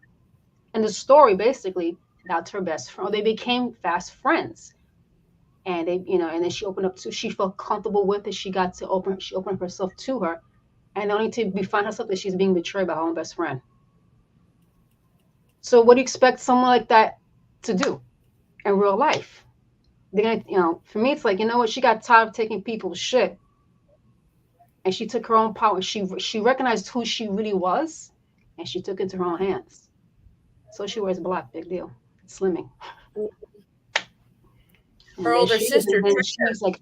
Speaker 2: And the story basically, that's her best friend. They became fast friends. And and then she opened up to she felt comfortable with it. She opened herself to her. And only to find herself that she's being betrayed by her own best friend. So what do you expect someone like that to do in real life? They're gonna, for me it's like, you know what, she got tired of taking people's shit and she took her own power. She recognized who she really was and she took it into her own hands. So she wears black, big deal. Slimming.
Speaker 1: Her
Speaker 2: And there
Speaker 1: older
Speaker 2: she is. And
Speaker 1: sister,
Speaker 2: then she's like,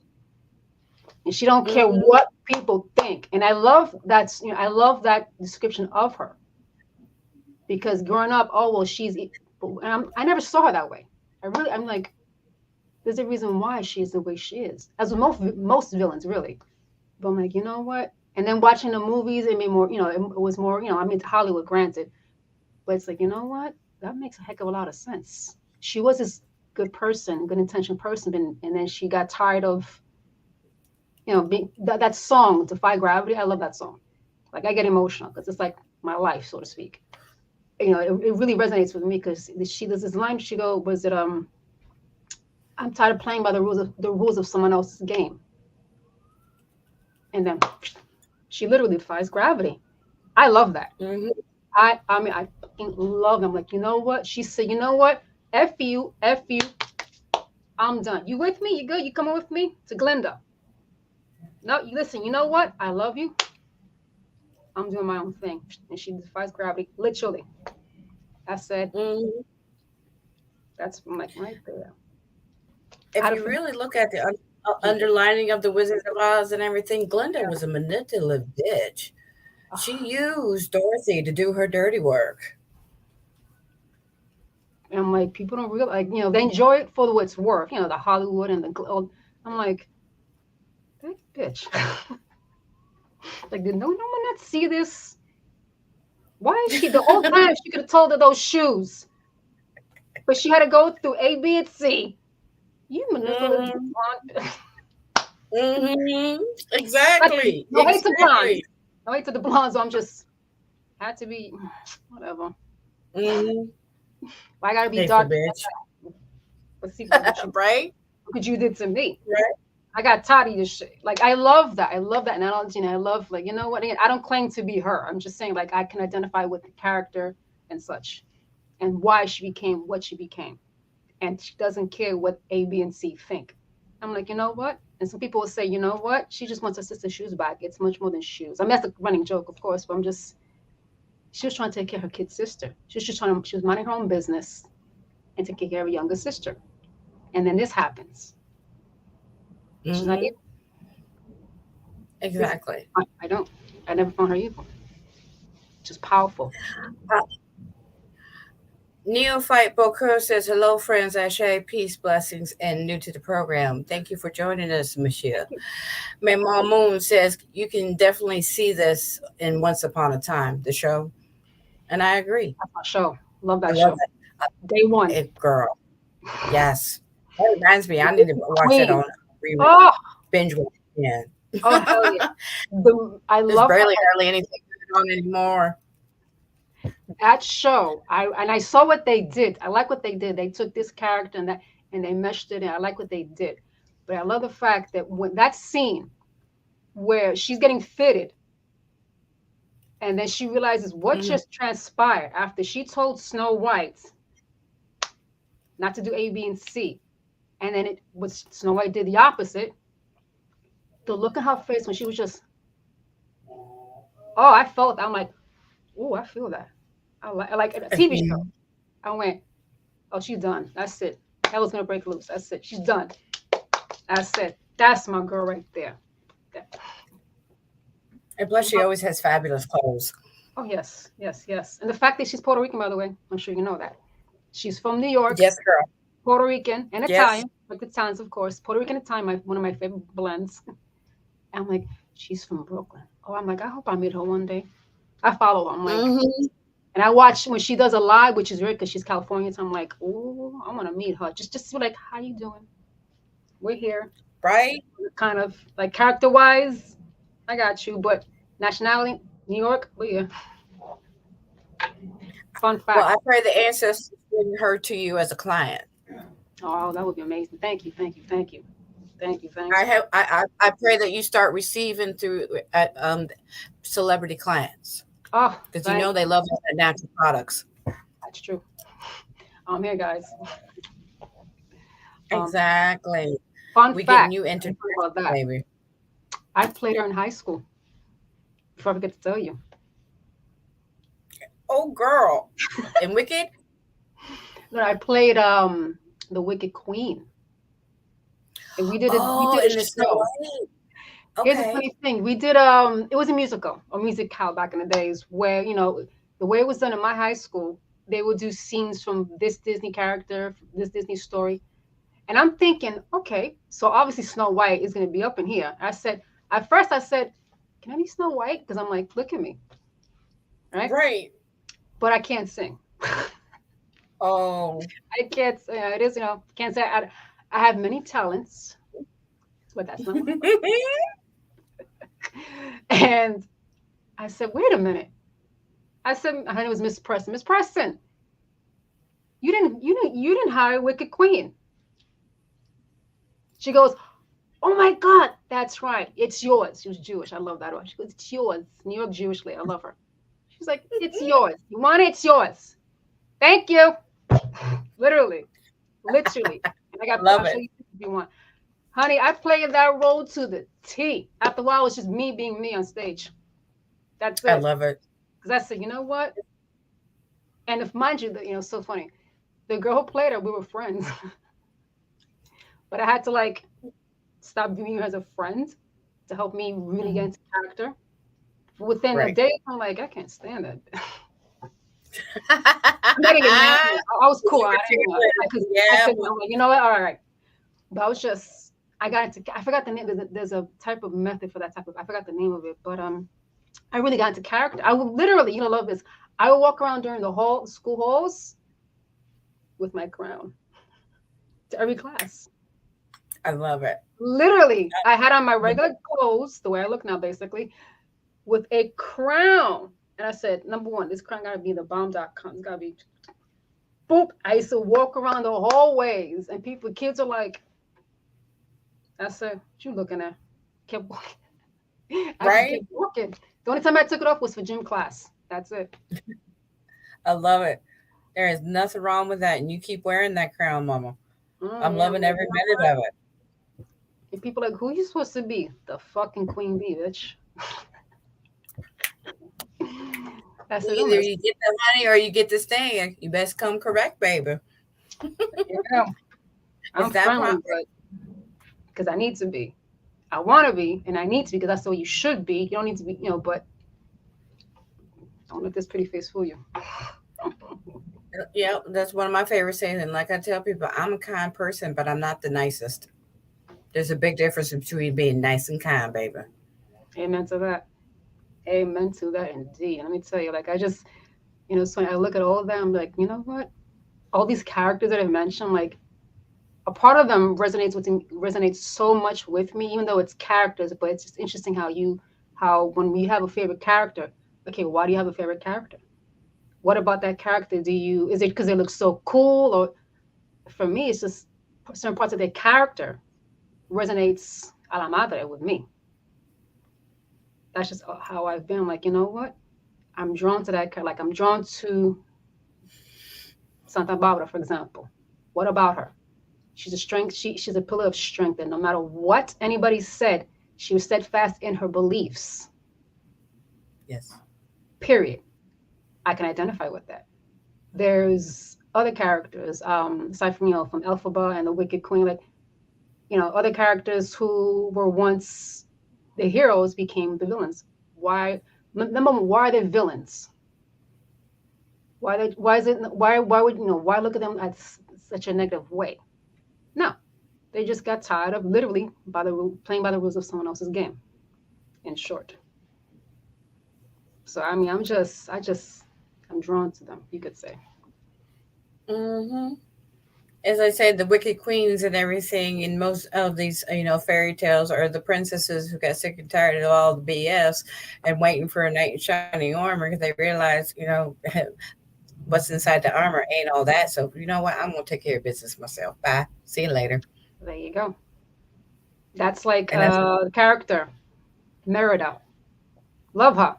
Speaker 2: and she don't care
Speaker 1: mm-hmm.
Speaker 2: what people think. And I love that description of her because growing up, oh well, I never saw her that way. I'm like, there's a reason why she is the way she is, as with most villains, really. But I'm like, you know what? And then watching the movies, it made more, it was more, I'm into Hollywood, granted, but it's like, you know what? That makes a heck of a lot of sense. She was this good person, good intentioned person, and then she got tired of, that song, Defy Gravity. I love that song. Like I get emotional because it's like my life, so to speak. It really resonates with me because there's this line she go, was it I'm tired of playing by the rules of someone else's game. And then she literally defies gravity. I love that.
Speaker 1: Mm-hmm.
Speaker 2: I mean I fucking love them. Like, you know what? She said, you know what? F you, I'm done. You with me? You good? You coming with me? To Glenda. No, you listen, you know what? I love you. I'm doing my own thing. And she defies gravity. Literally. I said,
Speaker 1: Mm-hmm.
Speaker 2: that's like right there.
Speaker 1: If
Speaker 2: Out
Speaker 1: you
Speaker 2: of forget.
Speaker 1: really look at the underlining of the Wizard of Oz and everything, Glinda was a manipulative bitch. She used Dorothy to do her dirty work.
Speaker 2: And I'm like, people don't realize, they enjoy it for what it's worth, the Hollywood and the. I'm like, that bitch. Like, did no one not see this? Why is she the whole time she could have told her those shoes? But she had to go through A, B, and C. You manipulative blonde.
Speaker 1: Exactly.
Speaker 2: No hate to blondes.
Speaker 1: Exactly.
Speaker 2: No hate to the blondes. I'm just had to be whatever. Why I gotta be
Speaker 1: Hateful
Speaker 2: dark?
Speaker 1: bitch.
Speaker 2: But see what
Speaker 1: Right?
Speaker 2: you did to me.
Speaker 1: Right.
Speaker 2: I got tired of this shit. Like, I love that. I love that analogy, and I love, like, you know what? I don't claim to be her. I'm just saying, like, I can identify with the character and such, and why she became what she became, and she doesn't care what A, B, and C think. I'm like, you know what? And some people will say, you know what? She just wants her sister's shoes back. It's much more than shoes. I mean, that's a running joke, of course, but she was trying to take care of her kid sister. She was minding her own business and taking care of her younger sister. And then this happens. She's not evil.
Speaker 1: Exactly.
Speaker 2: I never found her evil. Just powerful.
Speaker 1: Neophyte Bokur says, hello, friends. Ashe, peace, blessings, and new to the program. Thank you for joining us, Monsieur. Mama Moon says, you can definitely see this in Once Upon a Time, the show. And I agree.
Speaker 2: That's my show. Love that show. Day one.
Speaker 1: Girl. Yes. That reminds me, I need to watch it on binge watch again.
Speaker 2: Oh, hell yeah.
Speaker 1: There's barely hardly anything going on anymore.
Speaker 2: That show, I saw what they did. I like what they did. They took this character and they meshed it in. I like what they did. But I love the fact that when that scene where she's getting fitted and then she realizes what just transpired after she told Snow White not to do A, B, and C. And then Snow White did the opposite. The look on her face when she was just, I felt that. I'm like, oh, I feel that. I like a TV show. I went, oh, she's done. That's it. That was gonna break loose. That's it. She's done. That's it. That's my girl right there.
Speaker 1: And plus, she always has fabulous clothes.
Speaker 2: Oh yes, yes, yes. And the fact that she's Puerto Rican, by the way, I'm sure you know that. She's from New York.
Speaker 1: Yes, girl.
Speaker 2: Puerto Rican and Italian, like the Italians, of course. Puerto Rican and Italian, one of my favorite blends. I'm like, she's from Brooklyn. Oh, I'm like, I hope I meet her one day. I follow her. I'm like, and I watch when she does a live, which is weird because she's Californian. So I'm like, oh, I want to meet her. Just to be like, how you doing? We're here.
Speaker 1: Right.
Speaker 2: Kind of like character-wise, I got you. But nationality, New York, we're here. Fun fact.
Speaker 1: Well, I pray the ancestors bring her to you as a client.
Speaker 2: Oh, that would be amazing. Thank you.
Speaker 1: I pray that you start receiving through celebrity clients.
Speaker 2: Oh,
Speaker 1: because you know they love natural products.
Speaker 2: That's true. I'm here, guys.
Speaker 1: Exactly.
Speaker 2: Fun
Speaker 1: we
Speaker 2: fact.
Speaker 1: Get you entered about that, baby.
Speaker 2: I played her in high school. Before I forget to tell you.
Speaker 1: Oh, girl! In Wicked?
Speaker 2: No, I played the Wicked Queen. And we did it.
Speaker 1: Oh,
Speaker 2: we did
Speaker 1: a show.
Speaker 2: Okay. Here's the funny thing. We did it was a musical back in the days where, you know, the way it was done in my high school, they would do scenes from this Disney character, this Disney story. And I'm thinking, okay, so obviously Snow White is gonna be up in here. At first I said, can I be Snow White? Because I'm like, look at me. Right. But I can't sing.
Speaker 1: Oh.
Speaker 2: I can't say it is, can't say I have many talents, but that's not one. And I said, wait a minute. I said, her name was Miss Preston. Miss Preston, you didn't hire Wicked Queen. She goes, oh my God, that's right. It's yours. She was Jewish. I love that one. She goes, it's yours. New York Jewish lady. I love her. She's like, it's yours. You want it? It's yours. Thank you. Literally. And I got
Speaker 1: love it.
Speaker 2: If you want. Honey, I played that role to the T. After a while, it was just me being me on stage. That's it.
Speaker 1: I love it.
Speaker 2: Because I said, you know what? And if, mind you, so funny. The girl who played her, we were friends. But I had to stop viewing her as a friend to help me really get into character. Within a day, I'm like, I can't stand it. I'm not even mad. I was cool. I didn't know. I'm like, you know what? All right. But I was just, I forgot the name. There's a type of method for that type of, I forgot the name of it, but I really got into character. I would literally, love this. I would walk around during the school halls with my crown to every class.
Speaker 1: I love it.
Speaker 2: Literally, I had on my regular clothes, the way I look now, basically, with a crown. And I said, number one, this crown got to be the bomb.com. It's got to be, boop. I used to walk around the hallways, and kids are like, I said, what you looking at? Kept walking. I just
Speaker 1: Right?
Speaker 2: kept walking. The only time I took it off was for gym class. That's it.
Speaker 1: I love it. There is nothing wrong with that. And you keep wearing that crown, mama. I'm
Speaker 2: Yeah,
Speaker 1: loving
Speaker 2: like,
Speaker 1: every minute of it.
Speaker 2: and people like, who are you supposed to be? The fucking queen bee, bitch. I said, oh
Speaker 1: Either
Speaker 2: my,
Speaker 1: you get the honey or you get the sting. You best come correct, baby.
Speaker 2: yeah, I'm
Speaker 1: It's that
Speaker 2: friendly,
Speaker 1: proper.
Speaker 2: but because I need to be. I want to be, and I need to be because that's the way you should be. You don't need to be, but don't let this pretty face fool you.
Speaker 1: Yeah, that's one of my favorite sayings. And like I tell people, I'm a kind person, but I'm not the nicest. There's a big difference between being nice and kind, baby.
Speaker 2: Amen to that. Amen to that indeed. Let me tell you, like I just, so I look at all of them, I'm like, you know what? All these characters that I've mentioned, like a part of them resonates so much with me, even though it's characters, but it's just interesting how when you have a favorite character, okay, why do you have a favorite character? What about that character is it because they look so cool? Or for me, it's just certain parts of their character resonates a la madre with me. That's just how I've been. Like, you know what? I'm drawn to that character. Like, I'm drawn to Santa Barbara, for example. What about her? She's a strength. She's a pillar of strength. And no matter what anybody said, she was steadfast in her beliefs.
Speaker 1: Yes.
Speaker 2: Period. I can identify with that. There's other characters, aside from Elphaba and the Wicked Queen, like, other characters who were once the heroes became the villains. Why? Number one, why are they villains? Why is it? Why would why look at them as such a negative way? No, they just got tired of literally playing by the rules of someone else's game. In short. So I mean, I'm drawn to them. You could say.
Speaker 1: Hmm. As I said, the wicked queens and everything in most of these, fairy tales are the princesses who got sick and tired of all the BS and waiting for a knight in shining armor because they realize, what's inside the armor ain't all that. So you know what? I'm gonna take care of business myself. Bye. See you later.
Speaker 2: There you go. That's like
Speaker 1: And that's
Speaker 2: the character Merida. Love her.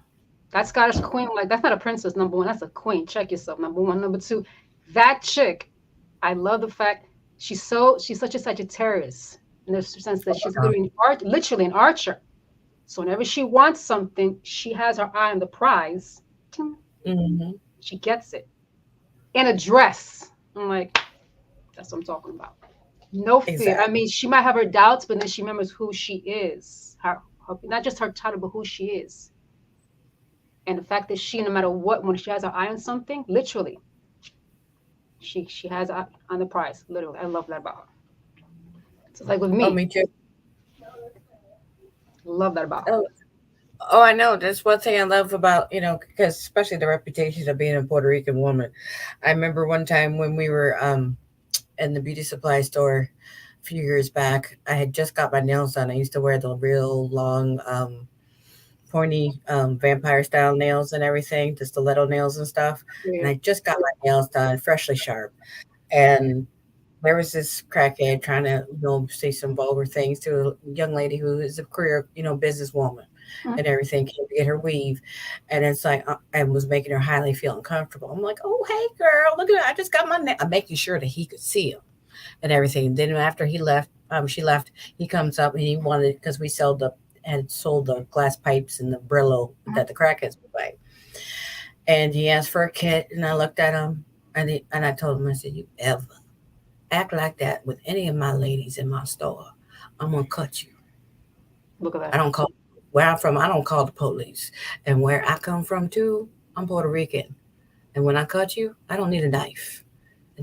Speaker 2: That Scottish queen, like that's not a princess. Number one, that's a queen. Check yourself. Number one. Number two, that chick. I love the fact she's such a Sagittarius in the sense that she's literally an archer. So whenever she wants something, she has her eye on the prize.
Speaker 1: hmm
Speaker 2: She gets it in a dress. I'm like, that's what I'm talking about. No fear. I
Speaker 1: exactly.
Speaker 2: mean, she might have her doubts, but then she remembers who she is. Not just her title, but who she is. And the fact that no matter what, when she has her eye on something, literally, she has on the prize. Literally, I love that about her. So it's like with
Speaker 1: Oh,
Speaker 2: me,
Speaker 1: me too.
Speaker 2: love that about her.
Speaker 1: Oh, oh, I know. That's one thing I love about, because especially the reputation of being a Puerto Rican woman. I remember one time when we were in the beauty supply store a few years back. I had just got my nails done. I used to wear the real long, pointy vampire style nails and everything, the stiletto nails and stuff. And
Speaker 2: Yeah.
Speaker 1: I just got my nails done, freshly sharp. And there was this crackhead trying to, say some vulgar things to a young lady who is a career, businesswoman
Speaker 2: Mhm.
Speaker 1: and everything, came to get her weave. And it's like, and was making her highly feel uncomfortable. I'm like, oh, hey, girl, look at it. I just got my nail. I'm making sure that he could see them and everything. Then after she left, he comes up and he wanted, because we sold the glass pipes and the Brillo
Speaker 2: Mhm.
Speaker 1: that the crackheads would buy. And he asked for a kit, and I looked at him, and I told him, I said, "You ever act like that with any of my ladies in my store, I'm gonna cut you.
Speaker 2: Look at
Speaker 1: I
Speaker 2: that.
Speaker 1: don't call where I'm from. I don't call the police, and where I come from too, I'm Puerto Rican. And when I cut you, I don't need a knife.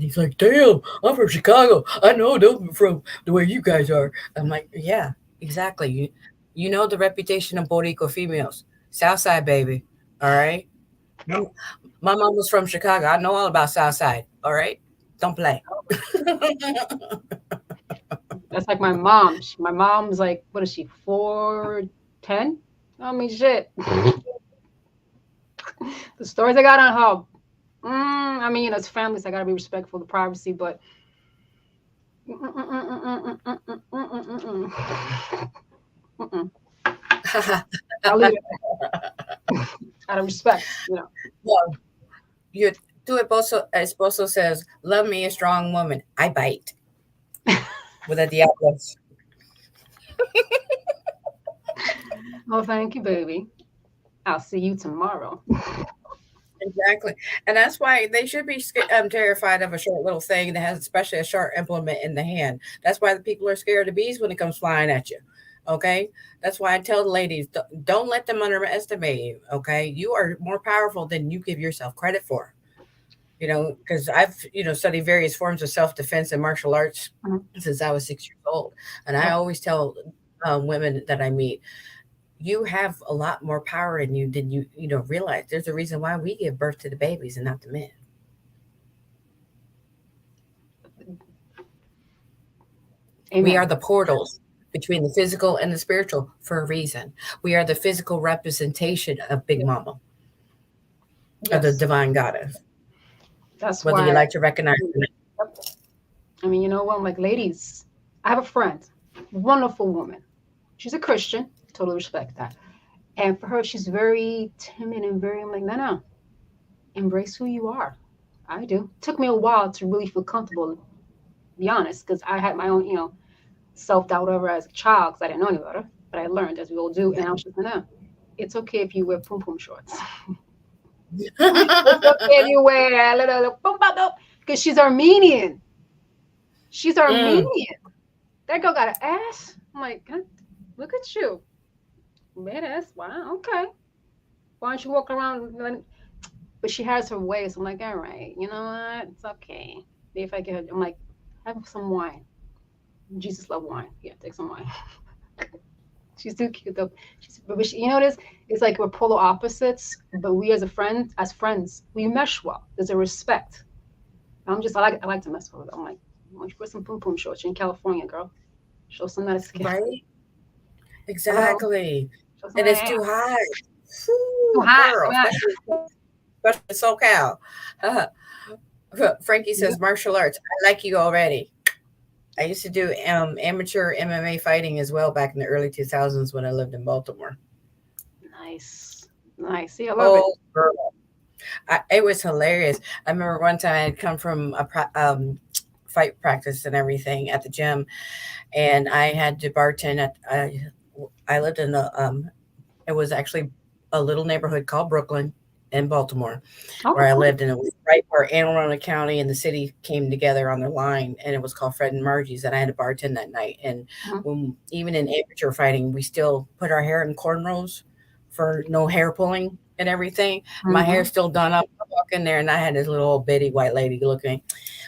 Speaker 1: And he's like, damn, I'm from Chicago. I know them from the way you guys are. I'm like, yeah, exactly. You know the reputation of Boricua females. Southside, baby. All right. My, my mom was from Chicago. I know all about Southside. All right. Don't play.
Speaker 2: That's like my mom. My mom's like, what is she, 4'10"? I mean, shit. The stories I got on her. I mean, you know, it's families. I gotta be respectful of the privacy, but I'll leave it out of respect, you know.
Speaker 1: Well, you tu esposo says, love me a strong woman. I bite with a diablos.
Speaker 2: Oh, thank you, baby. I'll see you tomorrow.
Speaker 1: Exactly. And that's why they should be terrified of a short little thing that has especially a sharp implement in the hand. That's why the people are scared of bees when it comes flying at you. Okay. That's why I tell the ladies, don't let them underestimate you. Okay. You are more powerful than you give yourself credit for. Because I've, studied various forms of self defense and martial arts
Speaker 2: Mhm.
Speaker 1: since I was 6 years old. And I
Speaker 2: Oh,
Speaker 1: always tell women that I meet, you have a lot more power in you than you realize. There's a reason why we give birth to the babies and not the men. We are
Speaker 2: amen.
Speaker 1: the portals between the physical and the spiritual for a reason. We are the physical representation of Big
Speaker 2: Yeah.
Speaker 1: Mama, of the
Speaker 2: Yes.
Speaker 1: divine goddess,
Speaker 2: That's
Speaker 1: whether you
Speaker 2: why.
Speaker 1: like to recognize it or
Speaker 2: I mean, you know what? I'm like, ladies, I have a friend, wonderful woman. She's a Christian. Totally respect that. And for her, she's very timid and very, I'm like, no, no, embrace who you are. I do. Took me a while to really feel comfortable, to be honest, because I had my own, you know, self doubt over as a child because I didn't know any better. But I learned as we all do. And I was just like, no, it's okay if you wear pum pum shorts. It's okay if you wear a little pum pum pum because she's Armenian. She's
Speaker 1: Mm.
Speaker 2: Armenian. That girl got an ass. I'm like, huh? Look at you. Badass. Wow. Okay. Why don't you walk around? But she has her ways. I'm like, all right, you know what? It's okay. If I get her, I'm like, have some wine. Jesus love wine. Yeah, take some wine. She's too cute though. But she, you know what it is? It's like we're polar opposites, but we as friends, we mesh well. There's a respect. I like to mess with her. I'm like, why don't you put some pum pum shorts? You're in California, girl. Show some of that skin.
Speaker 1: Right?
Speaker 2: Hello.
Speaker 1: Exactly.
Speaker 2: Show some
Speaker 1: And
Speaker 2: of
Speaker 1: it's
Speaker 2: that
Speaker 1: too
Speaker 2: ass.
Speaker 1: hot.
Speaker 2: Too
Speaker 1: Whew,
Speaker 2: hot.
Speaker 1: girl,
Speaker 2: Come on.
Speaker 1: especially SoCal. Frankie
Speaker 2: Yeah.
Speaker 1: says martial arts. I like you already. I used to do amateur MMA fighting as well back in the early 2000s when I lived in Baltimore.
Speaker 2: Nice. Nice. See, I love it.
Speaker 1: Oh, girl. It was hilarious. I remember one time I had come from a fight practice and everything at the gym, and I had to bartend at. I lived in it was actually a little neighborhood called Brooklyn in Baltimore, where
Speaker 2: Oh,
Speaker 1: I
Speaker 2: cool.
Speaker 1: lived, and it was right where Anne Arundel County and the city came together on the line, and it was called Fred and Margie's, and I had to bartend that night. And
Speaker 2: Mhm.
Speaker 1: when even in amateur fighting, we still put our hair in cornrows for no hair pulling and everything. My hair's
Speaker 2: Mhm.
Speaker 1: still done up. I walk in there, and I had this little old bitty white lady looking.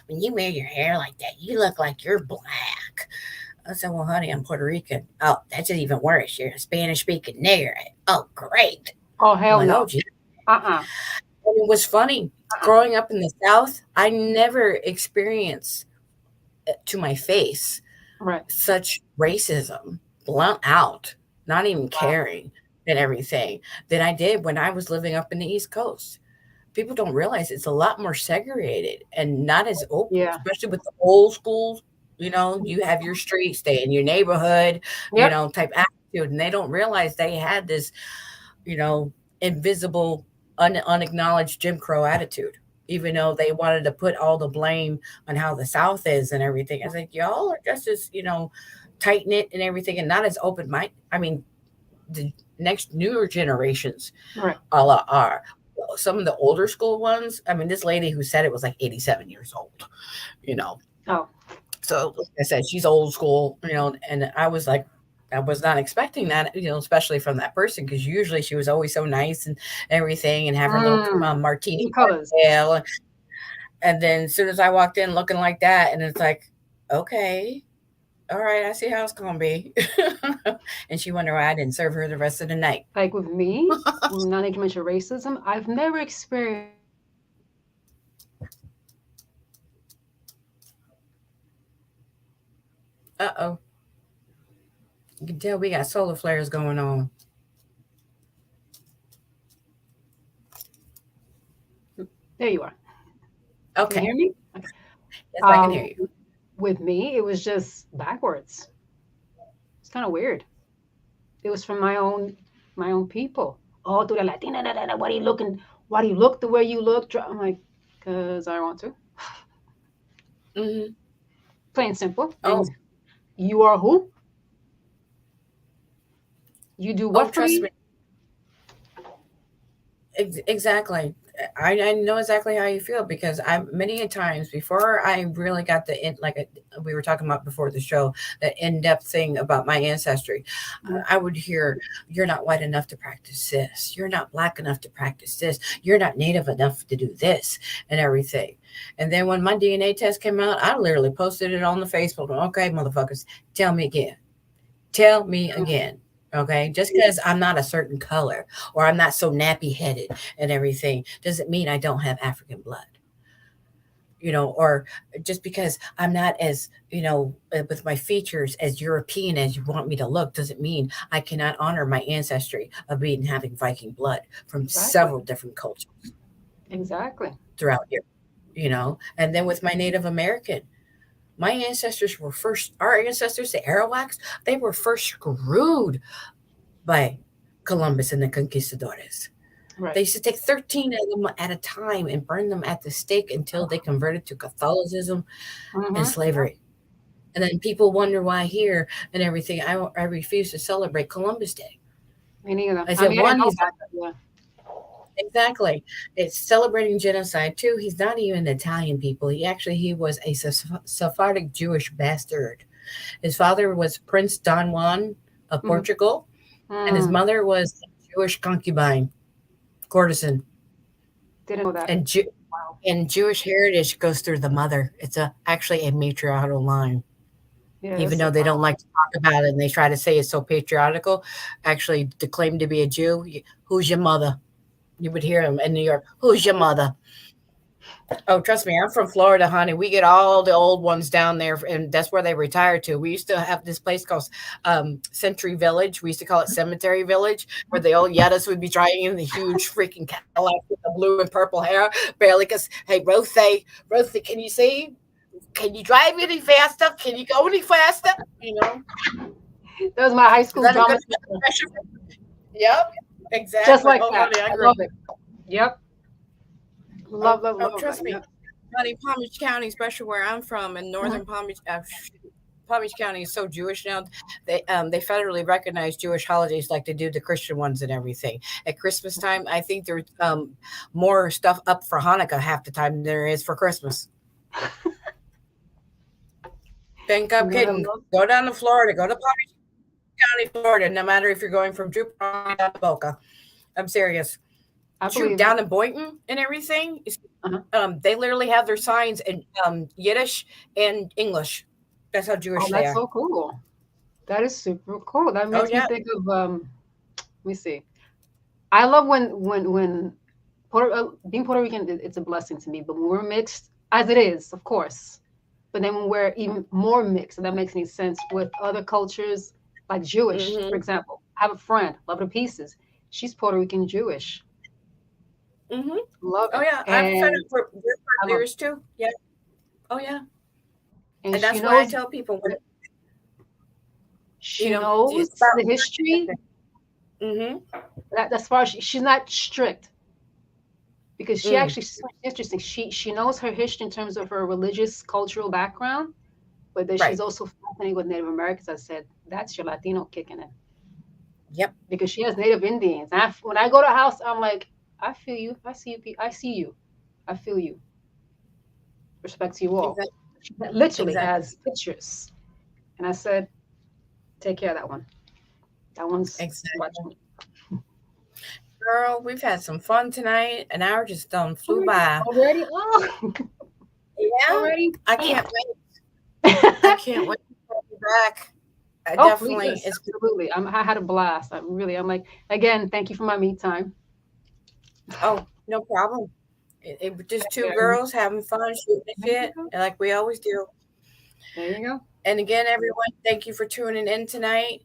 Speaker 1: When you wear your hair like that, you look like you're black. I said, well, honey, I'm Puerto Rican. Oh, that's even worse. You're a Spanish speaking nigger. Oh, great.
Speaker 2: Oh,
Speaker 1: I'm
Speaker 2: hell
Speaker 1: like, oh,
Speaker 2: no.
Speaker 1: gee.
Speaker 2: Uh-uh.
Speaker 1: And it was funny.
Speaker 2: Uh-uh.
Speaker 1: Growing up in the South, I never experienced to my face
Speaker 2: Right.
Speaker 1: such racism, blunt out, not even
Speaker 2: Wow.
Speaker 1: caring and everything that I did when I was living up in the East Coast. People don't realize it's a lot more segregated and not as open,
Speaker 2: Yeah.
Speaker 1: especially with the old schools. You have your street, stay in your neighborhood,
Speaker 2: Yep.
Speaker 1: type attitude. And they don't realize they had this, you know, invisible, unacknowledged Jim Crow attitude, even though they wanted to put all the blame on how the South is and everything. I was like, y'all are just as, tight knit and everything and not as open minded. I mean, the next newer generations
Speaker 2: Right.
Speaker 1: are. Some of the older school ones, I mean, this lady who said it was like 87 years old, you know.
Speaker 2: Oh.
Speaker 1: So, like I said, she's old school, and I was like, I was not expecting that, especially from that person, because usually she was always so nice and everything and have her little
Speaker 2: Mm.
Speaker 1: martini
Speaker 2: Some colors.
Speaker 1: cocktail. And then as soon as I walked in looking like that, and it's like, okay, all right, I see how it's gonna be. And she wondered why I didn't serve her the rest of the night.
Speaker 2: Like with me, now that you mention racism, I've never experienced
Speaker 1: Uh-oh. You can tell we got solar flares going on.
Speaker 2: there you are. Can you
Speaker 1: Okay.
Speaker 2: hear me? Okay.
Speaker 1: Yes, I can hear
Speaker 2: Um,
Speaker 1: you.
Speaker 2: with me, it was just backwards. It's kind of weird. It was from my own people. Oh, to the Latina, what are you looking? Why do you look the way you look? I'm like, because I want to.
Speaker 1: Hmm.
Speaker 2: Plain simple.
Speaker 1: Oh,
Speaker 2: And you are who? You do
Speaker 1: oh,
Speaker 2: what for
Speaker 1: trust
Speaker 2: me?
Speaker 1: me. Exactly. I know exactly how you feel because I many a times before I really got the we were talking about before the show, that in-depth thing about my ancestry,
Speaker 2: Mhm.
Speaker 1: I would hear, "You're not white enough to practice this. You're not black enough to practice this. You're not native enough to do this," and everything. And then when my DNA test came out, I literally posted it on the Facebook. Okay, motherfuckers, tell me again. Tell me again. Okay, just because I'm not a certain color or I'm not so nappy headed and everything doesn't mean I don't have African blood, or just because I'm not as, with my features as European as you want me to look doesn't mean I cannot honor my ancestry of being having Viking blood from
Speaker 2: Exactly.
Speaker 1: several different cultures
Speaker 2: Exactly.
Speaker 1: throughout Europe. And then with my Native American, my ancestors were first, our ancestors, the Arawaks, they were first screwed by Columbus and the conquistadores.
Speaker 2: Right.
Speaker 1: They used to take 13 of them at a time and burn them at the stake until they converted to Catholicism and
Speaker 2: Yeah.
Speaker 1: slavery. And then people wonder why here and everything. I refuse to celebrate Columbus Day.
Speaker 2: Me neither.
Speaker 1: I
Speaker 2: I
Speaker 1: said,
Speaker 2: mean, I didn't
Speaker 1: one,
Speaker 2: know
Speaker 1: he's not
Speaker 2: that, but yeah.
Speaker 1: exactly. It's celebrating genocide. Two, he's not even Italian people. He was a Sephardic Jewish bastard. His father was Prince Don Juan of
Speaker 2: Mm-hmm.
Speaker 1: Portugal, and his
Speaker 2: Mm,
Speaker 1: mother was a Jewish concubine, courtesan.
Speaker 2: didn't know that.
Speaker 1: And Ju-
Speaker 2: Wow.
Speaker 1: and Jewish heritage goes through the mother. It's actually a matriarchal line,
Speaker 2: Yeah,
Speaker 1: even
Speaker 2: that's
Speaker 1: though they
Speaker 2: wow.
Speaker 1: don't like to talk about it and they try to say it's so patriarchal. Actually, to claim to be a Jew, who's your mother? You would hear them in New York. Who's your mother? Oh, trust me, I'm from Florida, honey. We get all the old ones down there, and that's where they retire to. We used to have this place called Century Village. We used to call it Cemetery Village, where the old Yettas would be driving in the huge freaking Cadillac with the blue and purple hair. Barely, because, hey, Rothy, can you see? Can you drive any faster? Can you go any faster? You know,
Speaker 2: That was my high
Speaker 1: is
Speaker 2: school
Speaker 1: that a
Speaker 2: drama
Speaker 1: good
Speaker 2: teacher.
Speaker 1: impression? Yep,
Speaker 2: Just
Speaker 1: exactly.
Speaker 2: like
Speaker 1: Oh,
Speaker 2: that.
Speaker 1: honey, I
Speaker 2: I
Speaker 1: grew
Speaker 2: love it. Yep.
Speaker 1: Oh,
Speaker 2: Love, love,
Speaker 1: oh,
Speaker 2: love that.
Speaker 1: trust me,
Speaker 2: Yep.
Speaker 1: honey, Palm Beach County, especially where I'm from, in
Speaker 2: Mhm.
Speaker 1: northern Palm Beach County is so Jewish now. They federally recognize Jewish holidays like they do the Christian ones and everything. At Christmas time, I think there's more stuff up for Hanukkah half the time than there is for Christmas. Think I'm
Speaker 2: You know what I
Speaker 1: kidding.
Speaker 2: love?
Speaker 1: Go down to Florida. Go to Palm Beach County, Florida. No matter if you're going from Jupiter to Boca, I'm serious.
Speaker 2: I
Speaker 1: Shoot,
Speaker 2: believe it.
Speaker 1: down in Boynton and everything,
Speaker 2: Uh-huh.
Speaker 1: they literally have their signs in Yiddish and English. That's how
Speaker 2: Oh,
Speaker 1: Jewish they
Speaker 2: that's
Speaker 1: are.
Speaker 2: so cool. That is super cool. That
Speaker 1: Oh
Speaker 2: makes me
Speaker 1: yeah.
Speaker 2: think of let me see. I love when being Puerto Rican, it's a blessing to me. But when we're mixed, as it is, of course. But then when we're even more mixed, and that makes any sense with other cultures, like Jewish, for
Speaker 1: Mhm.
Speaker 2: example. I have a friend, love her to pieces. She's Puerto Rican Jewish.
Speaker 1: Mhm.
Speaker 2: Love
Speaker 1: Oh
Speaker 2: it.
Speaker 1: yeah. I've fed
Speaker 2: And
Speaker 1: it for
Speaker 2: I love
Speaker 1: years too. Yeah. Oh yeah.
Speaker 2: and
Speaker 1: And
Speaker 2: she
Speaker 1: that's why I
Speaker 2: knows
Speaker 1: tell people when
Speaker 2: she
Speaker 1: it's
Speaker 2: knows
Speaker 1: about
Speaker 2: the history.
Speaker 1: Mhm.
Speaker 2: That as far as she's not strict because she
Speaker 1: Mm.
Speaker 2: actually she's interesting. She knows her history in terms of her religious cultural background, but then she's
Speaker 1: Right.
Speaker 2: also fascinated with Native Americans. I said that's your Latino kicking in
Speaker 1: Yep.
Speaker 2: because she has Native Indians. And when I go to a house, I'm like, I feel you. I see you. I see you. I feel you. Respect to you all.
Speaker 1: Exactly.
Speaker 2: She literally
Speaker 1: Exactly.
Speaker 2: has pictures, and I said, take care of that one. That one's
Speaker 1: Exactly.
Speaker 2: watching me.
Speaker 1: Girl, we've had some fun tonight. An hour just done flew by.
Speaker 2: Already? Oh.
Speaker 1: Yeah,
Speaker 2: already?
Speaker 1: I can't wait. I can't wait to have you back. I
Speaker 2: Oh, please,
Speaker 1: definitely,
Speaker 2: yes,
Speaker 1: it's
Speaker 2: absolutely. I had a blast. I'm like, again, thank you for my me time.
Speaker 1: oh, no problem. Just
Speaker 2: Thank you,
Speaker 1: two
Speaker 2: everyone.
Speaker 1: girls having fun, shooting the
Speaker 2: There you
Speaker 1: shit,
Speaker 2: go.
Speaker 1: like we always do.
Speaker 2: There you go.
Speaker 1: And again, everyone, thank you for tuning in tonight.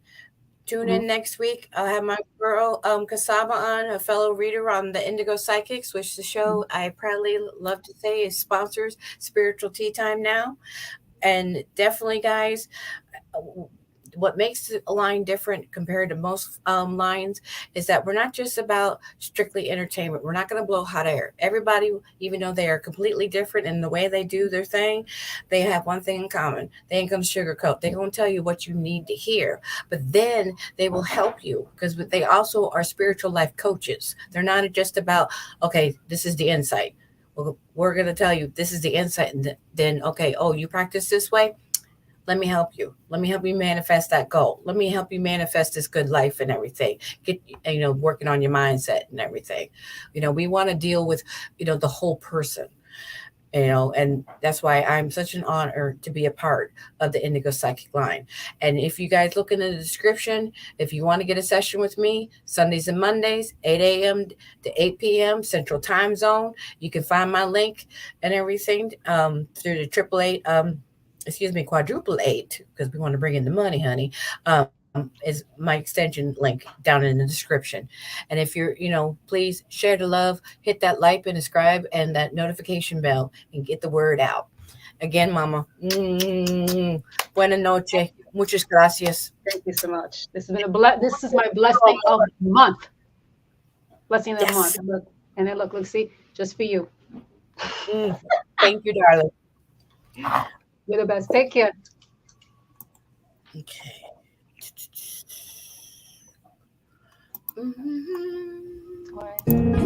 Speaker 1: Tune
Speaker 2: Mhm.
Speaker 1: in next week. I'll have my girl Kasaba on, a fellow reader on the Indigo Psychics, which the show I proudly love to say is sponsors Spiritual Tea Time now. And definitely, guys, what makes a line different compared to most lines is that we're not just about strictly entertainment. We're not going to blow hot air. Everybody, even though they are completely different in the way they do their thing, they have one thing in common. They ain't going to sugarcoat. They're going to tell you what you need to hear, but then they will help you because they also are spiritual life coaches. They're not just about, okay, this is the insight. Well, we're going to tell you this is the insight. And then, okay, oh, you practice this way? Let me help you. Let me help you manifest that goal. Let me help you manifest this good life and everything. Get, working on your mindset and everything. We want to deal with, the whole person, and that's why I'm such an honor to be a part of the Indigo Psychic line. And if you guys look in the description, if you want to get a session with me, Sundays and Mondays, 8 a.m. to 8 p.m. Central Time Zone, you can find my link and everything through the triple eight quadruple eight, because we want to bring in the money, honey, is my extension link down in the description. And if please share the love, hit that like and subscribe and that notification bell and get the word out. Again, Mama, buena noche. Muchas gracias.
Speaker 2: Thank you so much. This has been this is my blessing of the month. Blessing of the month.
Speaker 1: Yes.
Speaker 2: And then look, see, just for you.
Speaker 1: Mm. Thank you, darling.
Speaker 2: You're the best. Take care.
Speaker 1: Okay. Mm-hmm.
Speaker 2: Bye.